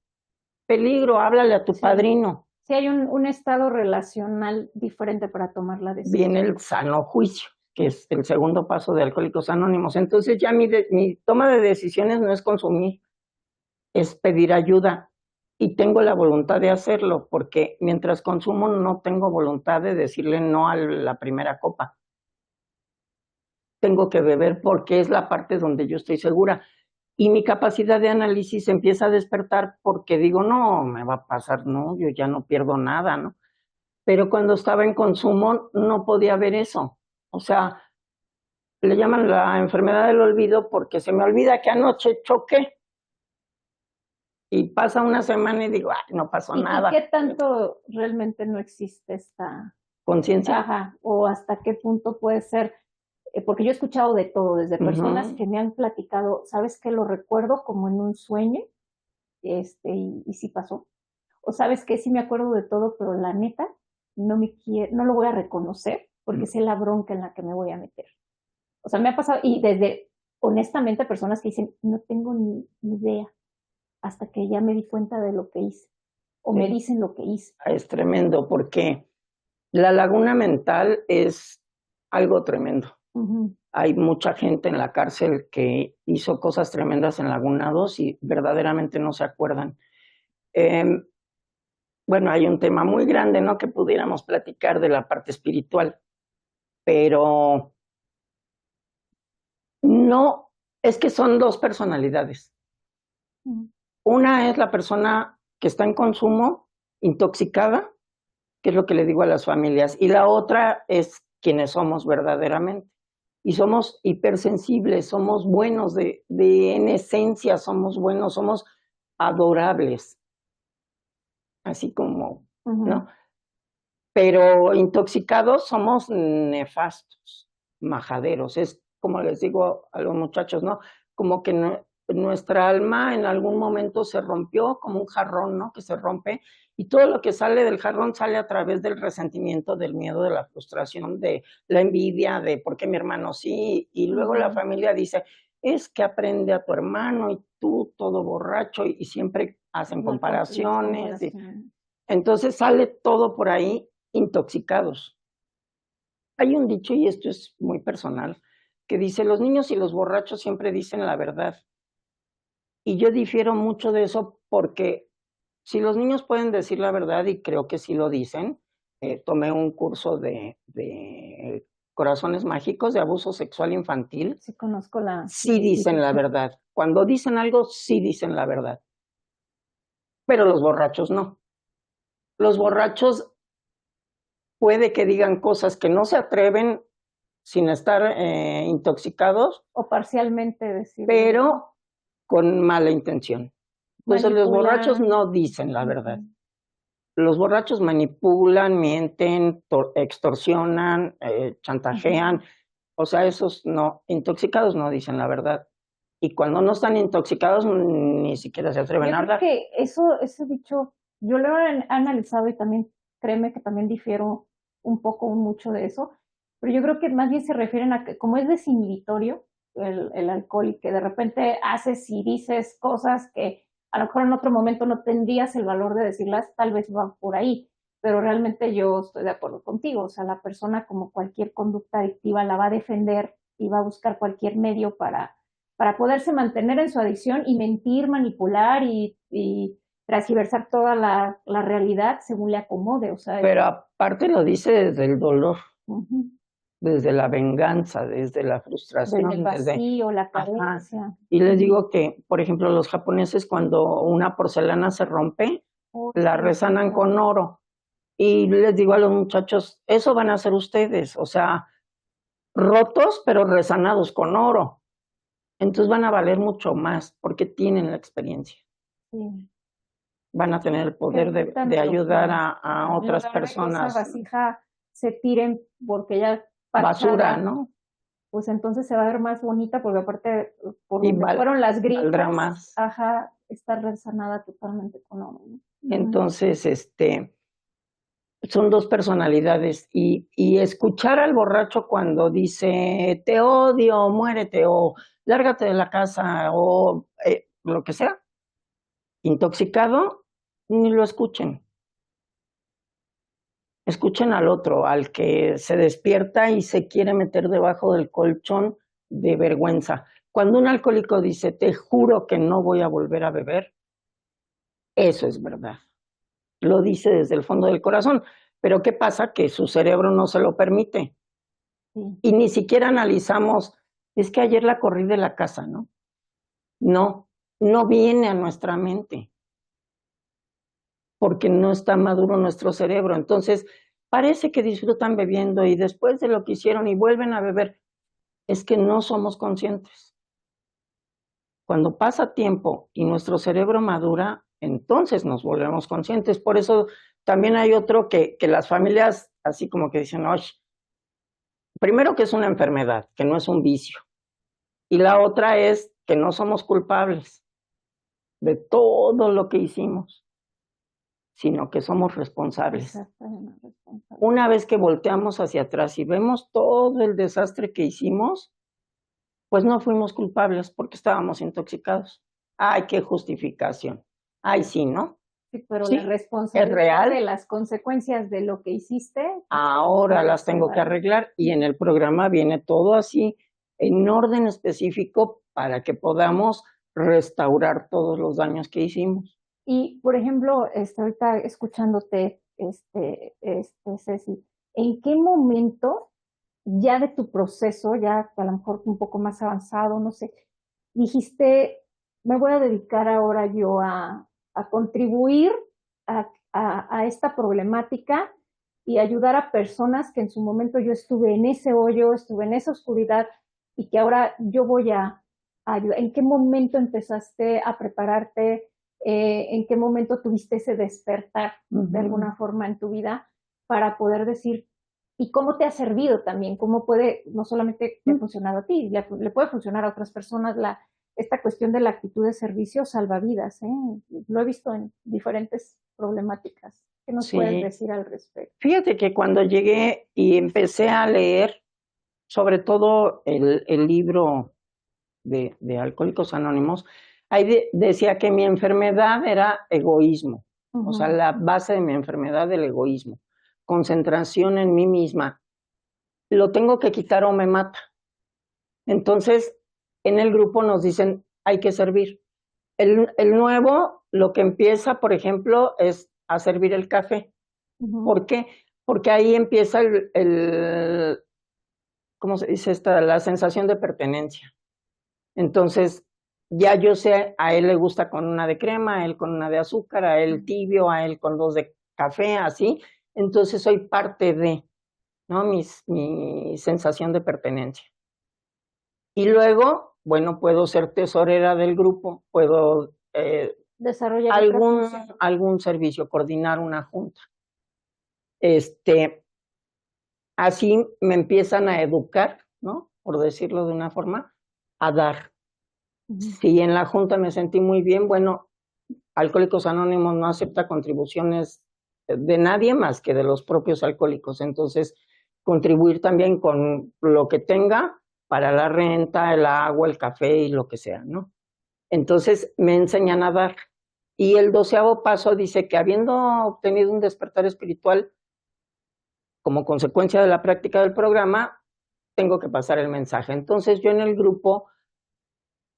peligro, háblale a tu padrino. Sí, hay un estado relacional diferente para tomar la decisión. Viene el sano juicio, que es el segundo paso de Alcohólicos Anónimos. Entonces ya mi toma de decisiones no es consumir, es pedir ayuda. Y tengo la voluntad de hacerlo, porque mientras consumo no tengo voluntad de decirle no a la primera copa. Tengo que beber porque es la parte donde yo estoy segura. Y mi capacidad de análisis empieza a despertar porque digo, no, me va a pasar, no, yo ya no pierdo nada, ¿no? Pero cuando estaba en consumo no podía ver eso. O sea, le llaman la enfermedad del olvido porque se me olvida que anoche choqué. Y pasa una semana y digo, ay, no pasó nada. ¿Y qué tanto realmente no existe esta conciencia? Ajá, o hasta qué punto puede ser, porque yo he escuchado de todo, desde personas que me han platicado, ¿sabes qué? Lo recuerdo como en un sueño, y sí pasó. O sabes que sí me acuerdo de todo, pero la neta no lo voy a reconocer porque sé la bronca en la que me voy a meter. O sea, me ha pasado, y desde, honestamente, personas que dicen, no tengo ni idea, hasta que ya me di cuenta de lo que hice, o me dicen lo que hice. Es tremendo, porque la laguna mental es algo tremendo. Hay mucha gente en la cárcel que hizo cosas tremendas en Laguna 2 y verdaderamente no se acuerdan. Bueno, hay un tema muy grande, ¿no? Que pudiéramos platicar de la parte espiritual, pero no, es que son dos personalidades. Una es la persona que está en consumo, intoxicada, que es lo que le digo a las familias, y la otra es quienes somos verdaderamente. Y somos hipersensibles, somos buenos en esencia, somos buenos, somos adorables, así como, ¿no? Pero intoxicados somos nefastos, majaderos. Es como les digo a los muchachos, ¿no? Como que nuestra alma en algún momento se rompió como un jarrón, ¿no? Que se rompe y todo lo que sale del jarrón sale a través del resentimiento, del miedo, de la frustración, de la envidia, de por qué mi hermano sí, y luego la familia dice, es que aprende a tu hermano y tú todo borracho y siempre hacen comparaciones. Entonces sale todo por ahí intoxicados. Hay un dicho, y esto es muy personal, que dice, los niños y los borrachos siempre dicen la verdad. Y yo difiero mucho de eso porque si los niños pueden decir la verdad, y creo que sí lo dicen, tomé un curso de corazones mágicos, de abuso sexual infantil. Sí, conozco sí dicen la verdad. Cuando dicen algo, sí dicen la verdad. Pero los borrachos no. Los borrachos puede que digan cosas que no se atreven sin estar intoxicados. O parcialmente decir. Pero con mala intención. Entonces los borrachos no dicen la verdad. Los borrachos manipulan, mienten, extorsionan, chantajean. O sea, esos no, intoxicados no dicen la verdad. Y cuando no están intoxicados, ni siquiera se atreven a hablar. Yo creo que ese dicho, yo lo he analizado y también, créeme que también difiero un poco, mucho de eso, pero yo creo que más bien se refieren a que como es desinhibitorio el alcohol y que de repente haces y dices cosas que a lo mejor en otro momento no tendrías el valor de decirlas, tal vez va por ahí, pero realmente yo estoy de acuerdo contigo, o sea, la persona como cualquier conducta adictiva la va a defender y va a buscar cualquier medio para poderse mantener en su adicción y mentir, manipular y transgiversar toda la realidad según le acomode. O sea, pero aparte lo dice desde el dolor, desde la venganza, desde la frustración. Desde el vacío, la carencia. Y les digo que, por ejemplo, los japoneses cuando una porcelana se rompe, la resanan con oro. Y les digo a los muchachos, eso van a hacer ustedes, o sea, rotos pero resanados con oro. Entonces van a valer mucho más porque tienen la experiencia. Sí. Van a tener el poder de ayudar a otras personas. Que esa vasija se tiren porque ya basura, ¿no? Pues entonces se va a ver más bonita porque aparte por donde fueron las grietas, más. Ajá, está resanada totalmente con oro, ¿no? Entonces, son dos personalidades y escuchar al borracho cuando dice te odio, muérete o lárgate de la casa o lo que sea, intoxicado, ni lo escuchen. Escuchen al otro, al que se despierta y se quiere meter debajo del colchón de vergüenza. Cuando un alcohólico dice te juro que no voy a volver a beber, eso es verdad. Lo dice desde el fondo del corazón. Pero ¿qué pasa? Que su cerebro no se lo permite. Sí. Y ni siquiera analizamos, es que ayer la corrí de la casa, ¿no? No, no viene a nuestra mente. Porque no está maduro nuestro cerebro. Entonces, parece que disfrutan bebiendo y después de lo que hicieron y vuelven a beber, es que no somos conscientes. Cuando pasa tiempo y nuestro cerebro madura, entonces nos volvemos conscientes. Por eso también hay otro que las familias así como que dicen, oye, primero que es una enfermedad, que no es un vicio. Y la otra es que no somos culpables de todo lo que hicimos, sino que somos responsables. Una vez que volteamos hacia atrás y vemos todo el desastre que hicimos, pues no fuimos culpables porque estábamos intoxicados. Ay, qué justificación. Ay, sí, ¿no? Sí, pero sí, la responsabilidad es real. De las consecuencias de lo que hiciste. Ahora las tengo que arreglar y en el programa viene todo así, en orden específico para que podamos restaurar todos los daños que hicimos. Y, por ejemplo, ahorita escuchándote, Ceci, ¿en qué momento ya de tu proceso, ya a lo mejor un poco más avanzado, no sé, dijiste, me voy a dedicar ahora yo a contribuir a esta problemática y ayudar a personas que en su momento yo estuve en ese hoyo, estuve en esa oscuridad y que ahora yo voy a ayudar? ¿En qué momento empezaste a prepararte? ¿En qué momento tuviste ese despertar de alguna forma en tu vida para poder decir, y cómo te ha servido también, cómo puede, no solamente te ha funcionado a ti, le puede funcionar a otras personas esta cuestión de la actitud de servicio salva vidas, ¿eh? Lo he visto en diferentes problemáticas. ¿Qué nos puedes Sí. decir al respecto? Fíjate que cuando llegué y empecé a leer, sobre todo el libro de Alcohólicos Anónimos, ahí decía que mi enfermedad era egoísmo. O sea, la base de mi enfermedad el egoísmo, concentración en mí misma. Lo tengo que quitar o me mata. Entonces, en el grupo nos dicen, hay que servir. El nuevo, lo que empieza, por ejemplo, es a servir el café. ¿Por qué? Porque ahí empieza ¿cómo se dice esta? La sensación de pertenencia. Entonces, ya yo sé, a él le gusta con una de crema, a él con una de azúcar, a él tibio, a él con dos de café, así. Entonces soy parte de, ¿no? Mi sensación de pertenencia. Y luego, bueno, puedo ser tesorera del grupo, puedo desarrollar algún servicio, coordinar una junta. Así me empiezan a educar, ¿no? Por decirlo de una forma, a dar. Si en la junta me sentí muy bien, bueno, Alcohólicos Anónimos no acepta contribuciones de nadie más que de los propios alcohólicos. Entonces, contribuir también con lo que tenga para la renta, el agua, el café y lo que sea, ¿no? Entonces, me enseñan a dar. Y el 12º paso dice que habiendo obtenido un despertar espiritual, como consecuencia de la práctica del programa, tengo que pasar el mensaje. Entonces, yo en el grupo,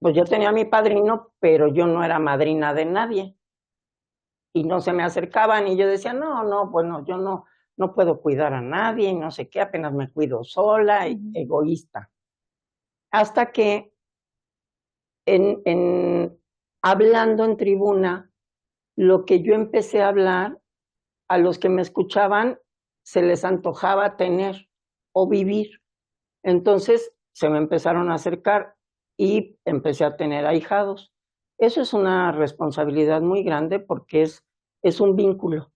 pues yo tenía a mi padrino, pero yo no era madrina de nadie. Y no se me acercaban y yo decía, no, bueno, yo no puedo cuidar a nadie y no sé qué, apenas me cuido sola, egoísta. Hasta que hablando en tribuna, lo que yo empecé a hablar, a los que me escuchaban se les antojaba tener o vivir. Entonces se me empezaron a acercar y empecé a tener ahijados. Eso es una responsabilidad muy grande porque es un vínculo,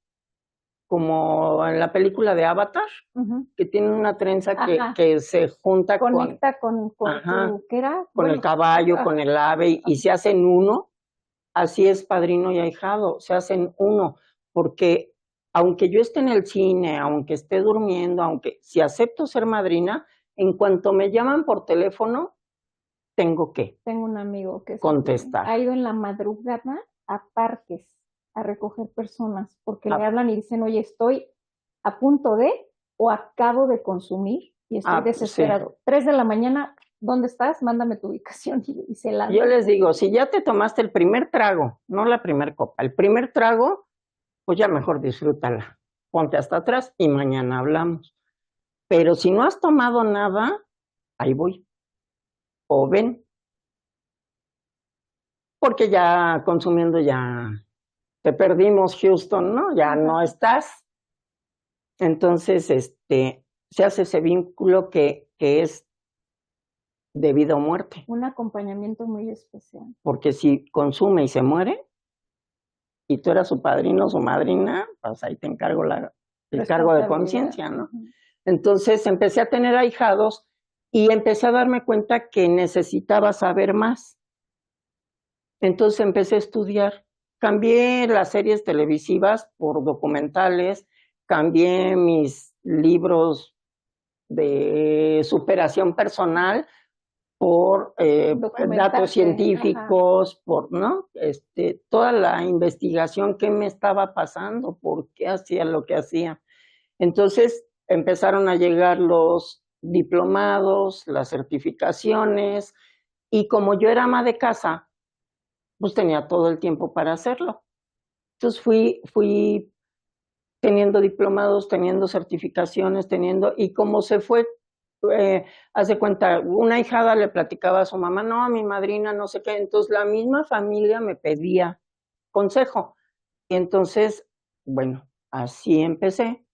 como en la película de Avatar, que tiene una trenza que se junta conecta con ¿qué era? Con el caballo, con el ave, y se hacen uno. Así es padrino y ahijado, se hacen uno, porque aunque yo esté en el cine, aunque esté durmiendo, aunque si acepto ser madrina, en cuanto me llaman por teléfono, tengo que Tengo un amigo que contestar. Ha ido en la madrugada a parques a recoger personas porque le hablan y dicen, oye, estoy a punto de o acabo de consumir y estoy desesperado. Sí. 3 de la mañana, ¿dónde estás? Mándame tu ubicación y se la... Yo les digo, si ya te tomaste el primer trago, no la primer copa, el primer trago, pues ya mejor disfrútala. Ponte hasta atrás y mañana hablamos. Pero si no has tomado nada, ahí voy. O ven. Porque ya consumiendo ya te perdimos, Houston, ¿no? Ya no estás. Entonces, se hace ese vínculo que es de vida o muerte. Un acompañamiento muy especial. Porque si consume y se muere, y tú eras su padrino o su madrina, pues ahí te encargo el cargo de conciencia, ¿no? Entonces empecé a tener ahijados y empecé a darme cuenta que necesitaba saber más. Entonces empecé a estudiar. Cambié las series televisivas por documentales, cambié mis libros de superación personal por datos científicos, por, ¿no? Toda la investigación que me estaba pasando, por qué hacía lo que hacía. Entonces empezaron a llegar los diplomados, las certificaciones, y como yo era ama de casa, pues tenía todo el tiempo para hacerlo. Entonces fui teniendo diplomados, teniendo certificaciones, y como se fue, hace cuenta, una hijada le platicaba a su mamá, no, a mi madrina, no sé qué, entonces la misma familia me pedía consejo. Y entonces, bueno, así empecé,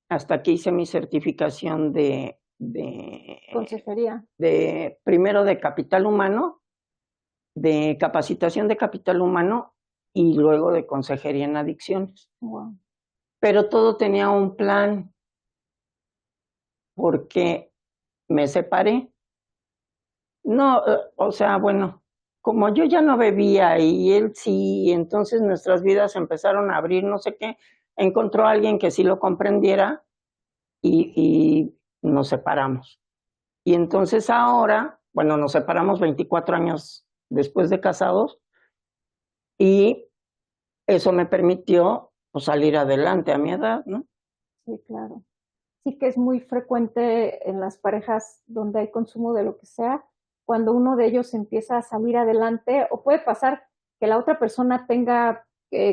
hasta que hice mi certificación consejería. Primero de capital humano, de capacitación de capital humano y luego de consejería en adicciones. Wow. Pero todo tenía un plan, porque me separé. No, o sea, bueno, como yo ya no bebía y él sí, entonces nuestras vidas empezaron a abrir, no sé qué, encontró a alguien que sí lo comprendiera y nos separamos. Y entonces ahora, bueno, nos separamos 24 años después de casados y eso me permitió pues, salir adelante a mi edad, ¿no? Sí, claro. Sí que es muy frecuente en las parejas donde hay consumo de lo que sea, cuando uno de ellos empieza a salir adelante, o puede pasar que la otra persona tenga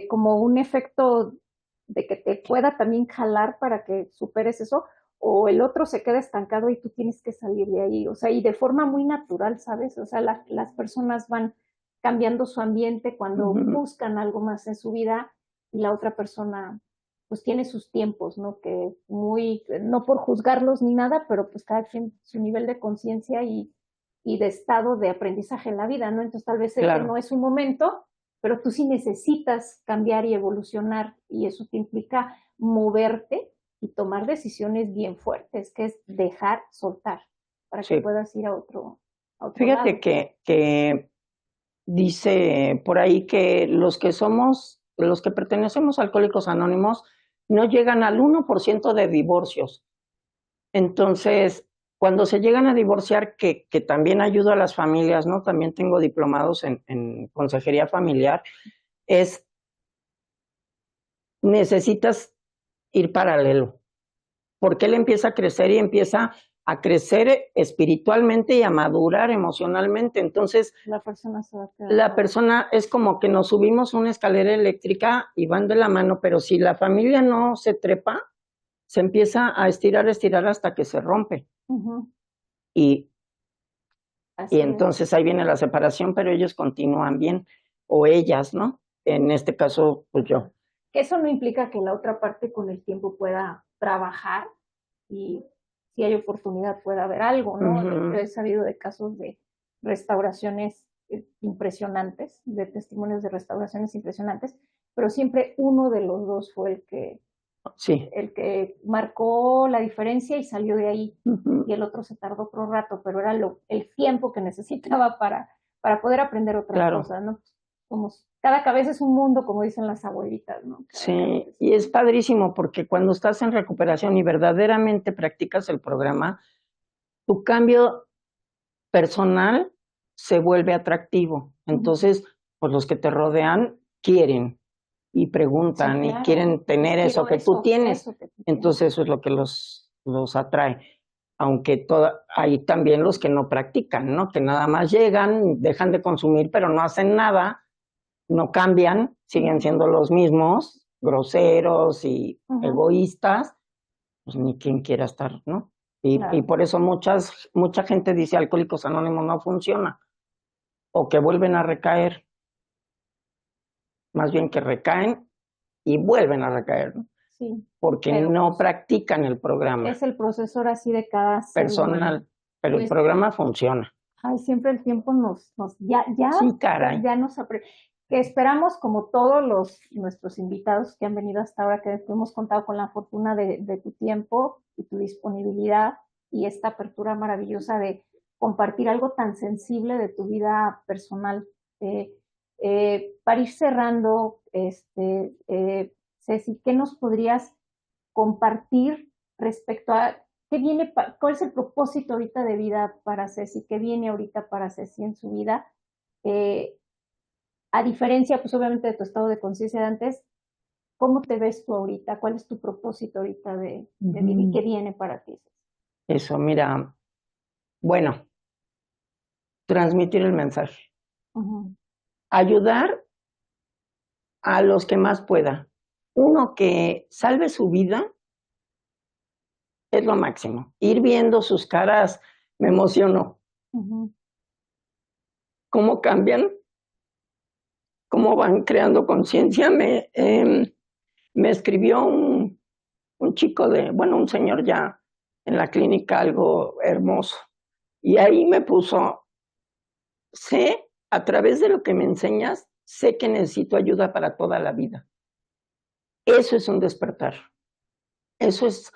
como un efecto de que te pueda también jalar para que superes eso, o el otro se queda estancado y tú tienes que salir de ahí, o sea, y de forma muy natural, ¿sabes? O sea, las personas van cambiando su ambiente cuando Ujú. buscan algo más en su vida y la otra persona pues tiene sus tiempos, ¿no? Que muy, no por juzgarlos ni nada, pero pues cada quien su nivel de conciencia y de estado de aprendizaje en la vida, ¿no? Entonces tal vez este no Claro, es un momento, pero tú sí necesitas cambiar y evolucionar y eso te implica moverte y tomar decisiones bien fuertes, que es dejar, soltar, para que sí. puedas ir a otro Fíjate lado. que dice por ahí que los que pertenecemos a Alcohólicos Anónimos, no llegan al 1% de divorcios. Entonces, cuando se llegan a divorciar, que también ayudo a las familias, ¿no? También tengo diplomados en consejería familiar, es necesitas ir paralelo, porque él empieza a crecer y empieza a crecer espiritualmente y a madurar emocionalmente. Entonces, La persona se va a quedar la atrás. persona es como que nos subimos una escalera eléctrica y van de la mano, pero si la familia no se trepa, se empieza a estirar hasta que se rompe. Ujú, Y, y así es. entonces ahí viene la separación, pero ellos continúan bien, o ellas, ¿no? En este caso, pues yo. Que eso no implica que la otra parte con el tiempo pueda trabajar y si hay oportunidad pueda haber algo, ¿no? Yo Ujú. he sabido de casos de restauraciones impresionantes, de testimonios de restauraciones impresionantes, pero siempre uno de los dos fue Sí. el que marcó la diferencia y salió de ahí y Ujú. el otro se tardó otro rato, pero era el tiempo que necesitaba para poder aprender otra Claro. cosa, ¿no? Somos, cada cabeza es un mundo, como dicen las abuelitas, ¿no? Cada cabeza Sí, es y un es mundo. padrísimo porque cuando estás en recuperación y verdaderamente practicas el programa, tu cambio personal se vuelve atractivo. Ujú. Entonces, pues los que te rodean quieren y Sí, preguntan y claro. quieren Pues tener eso quiero que tú tienes. eso que tú tienes. Entonces, eso es lo que los atrae. Aunque hay también los que no practican, ¿no? Que nada más llegan, dejan de consumir, pero no hacen nada, no cambian, siguen Ujú, siendo los mismos, groseros y ujú, egoístas, pues ni quien quiera estar, ¿no? Y claro. por eso mucha gente dice Alcohólicos Anónimos no funciona, o que vuelven a recaer, más bien que recaen y vuelven a recaer, ¿no? Sí. Porque Pero no pues practican el programa es el procesor así de cada ser humano. personal, pero el Pues, programa funciona. ay, siempre el tiempo Sí, caray. ya nos que esperamos como todos nuestros invitados que han venido hasta ahora, que hemos contado con la fortuna de tu tiempo y tu disponibilidad y esta apertura maravillosa de compartir algo tan sensible de tu vida personal. Eh, para ir cerrando, Ceci, ¿qué nos podrías compartir respecto a qué viene, cuál es el propósito ahorita de vida para Ceci, qué viene ahorita para Ceci en su vida? Eh, a diferencia, pues obviamente de tu estado de conciencia de antes, ¿cómo te ves tú ahorita? ¿Cuál es tu propósito ahorita de vida y qué Ujú. viene para ti? Eso, mira, bueno, transmitir el mensaje, Ujú, ayudar a los que más pueda. Uno que salve su vida es lo máximo. Ir viendo sus caras me emocionó. ujú, Cómo cambian, cómo van creando conciencia. Me escribió un chico bueno, un señor ya en la clínica, algo hermoso. Y ahí me puso, sé, a través de lo que me enseñas, sé que necesito ayuda para toda la vida. Eso es un despertar. Eso es,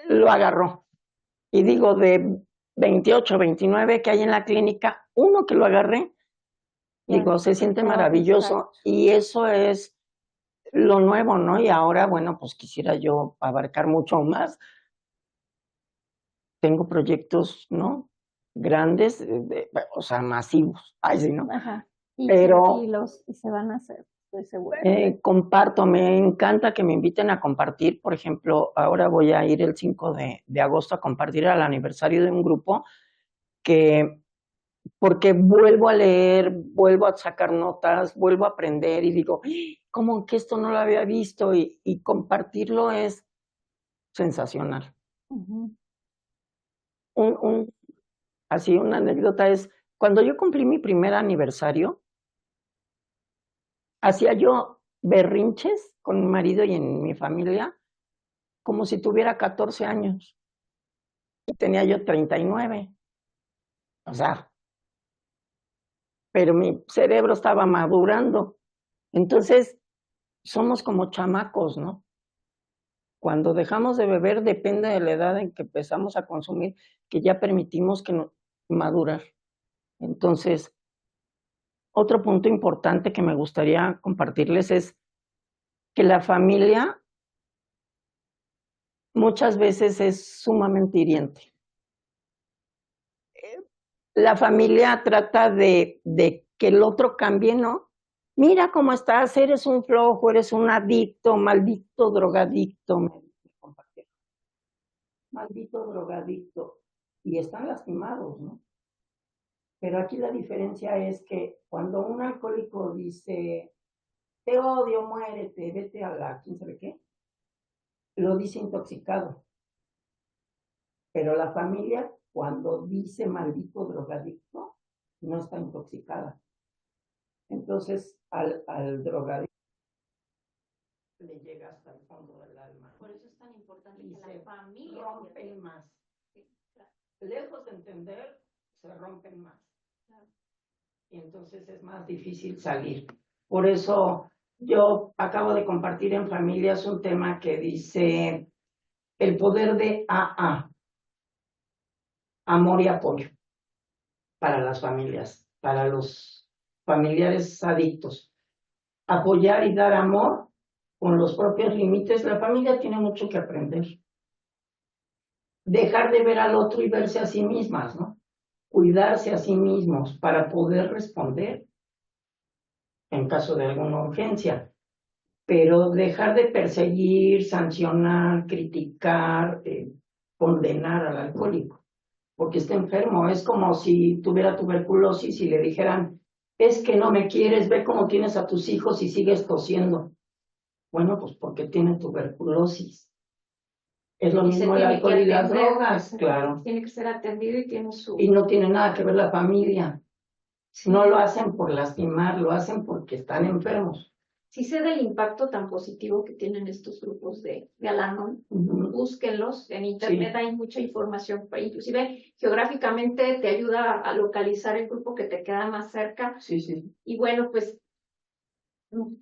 lo agarró. Y digo, de 28, 29 que hay en la clínica, uno que lo agarré, Digo, se siente maravilloso exacto. y eso es lo nuevo, ¿no? Y ahora, bueno, pues quisiera yo abarcar mucho más. Tengo proyectos, ¿no? Grandes, o sea, masivos. Ay, sí, ¿no? Ajá. Pero Y se van a hacer, estoy segura. comparto, me encanta que me inviten a compartir. Por ejemplo, ahora voy a ir el 5 de agosto a compartir al aniversario de un grupo que, porque vuelvo a leer, vuelvo a sacar notas, vuelvo a aprender y digo, ¿cómo que esto no lo había visto? Y compartirlo es sensacional. Ujú. Un, así, una anécdota es, cuando yo cumplí mi primer aniversario, hacía yo berrinches con mi marido y en mi familia como si tuviera 14 años y tenía yo 39. O sea, pero mi cerebro estaba madurando. Entonces, somos como chamacos, ¿no? Cuando dejamos de beber depende de la edad en que empezamos a consumir, que ya permitimos que madurar. Entonces, otro punto importante que me gustaría compartirles es que la familia muchas veces es sumamente hiriente. La familia trata de que el otro cambie, ¿no? Mira cómo estás, eres un flojo, eres un adicto, maldito drogadicto, me compartieron. Maldito drogadicto. Y están lastimados, ¿no? Pero aquí la diferencia es que cuando un alcohólico dice, te odio, muérete, vete a la quién sabe qué, lo dice intoxicado. Pero la familia, cuando dice maldito drogadicto, no está intoxicada. Entonces, al drogadicto le llega hasta el fondo del alma. Por eso es tan importante y que la familia rompen más. Sí, claro. Lejos de entender, se rompen más. Claro. Y entonces es más difícil salir. Por eso yo acabo de compartir en familias un tema que dice el poder de AA, amor y apoyo para las familias, para los familiares adictos. Apoyar y dar amor con los propios límites. La familia tiene mucho que aprender. Dejar de ver al otro y verse a sí mismas, ¿no? Cuidarse a sí mismos para poder responder en caso de alguna urgencia, pero dejar de perseguir, sancionar, criticar, condenar al alcohólico, porque está enfermo. Es como si tuviera tuberculosis y le dijeran, es que no me quieres, ve cómo tienes a tus hijos y sigues tosiendo. Bueno, pues porque tiene tuberculosis. Es lo mismo el alcohol y las drogas, claro. Tiene que ser atendido y tiene su... Y no tiene nada que ver la familia. Sí. No lo hacen por lastimar, lo hacen porque están enfermos. Sí sé del impacto tan positivo que tienen estos grupos de Al-Anon. Búsquenlos, en internet hay mucha información, inclusive geográficamente te ayuda a localizar el grupo que te queda más cerca. Sí, sí. Y bueno, pues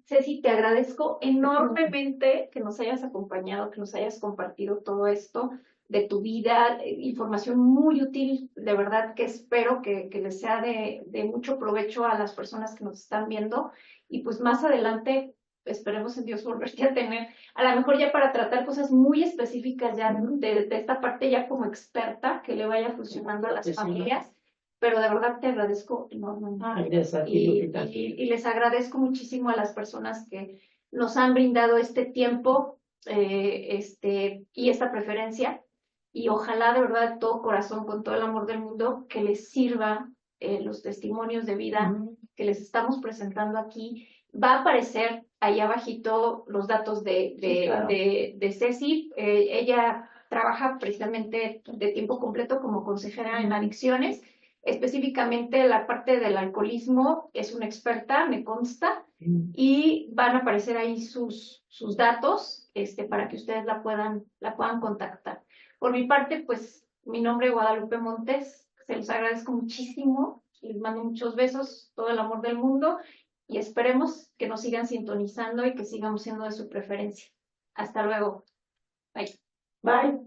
Ceci, te agradezco enormemente que nos hayas acompañado, que nos hayas compartido todo esto de tu vida, información muy útil, de verdad que espero que les sea de mucho provecho a las personas que nos están viendo y pues más adelante esperemos en Dios volverte a tener, a lo mejor ya para tratar cosas muy específicas ya de esta parte ya como experta que le vaya funcionando a las familias. Pero de verdad te agradezco enormemente. Y les agradezco muchísimo a las personas que nos han brindado este tiempo y esta preferencia. Y ojalá de verdad de todo corazón, con todo el amor del mundo, que les sirva los testimonios de vida que les estamos presentando aquí. Va a aparecer ahí abajito los datos de Ceci. Ella trabaja precisamente de tiempo completo como consejera en adicciones. Específicamente la parte del alcoholismo es una experta, me consta, y van a aparecer ahí sus datos para que ustedes la puedan contactar. Por mi parte, pues mi nombre es Guadalupe Montes, se los agradezco muchísimo, les mando muchos besos, todo el amor del mundo y esperemos que nos sigan sintonizando y que sigamos siendo de su preferencia. Hasta luego. Bye. Bye.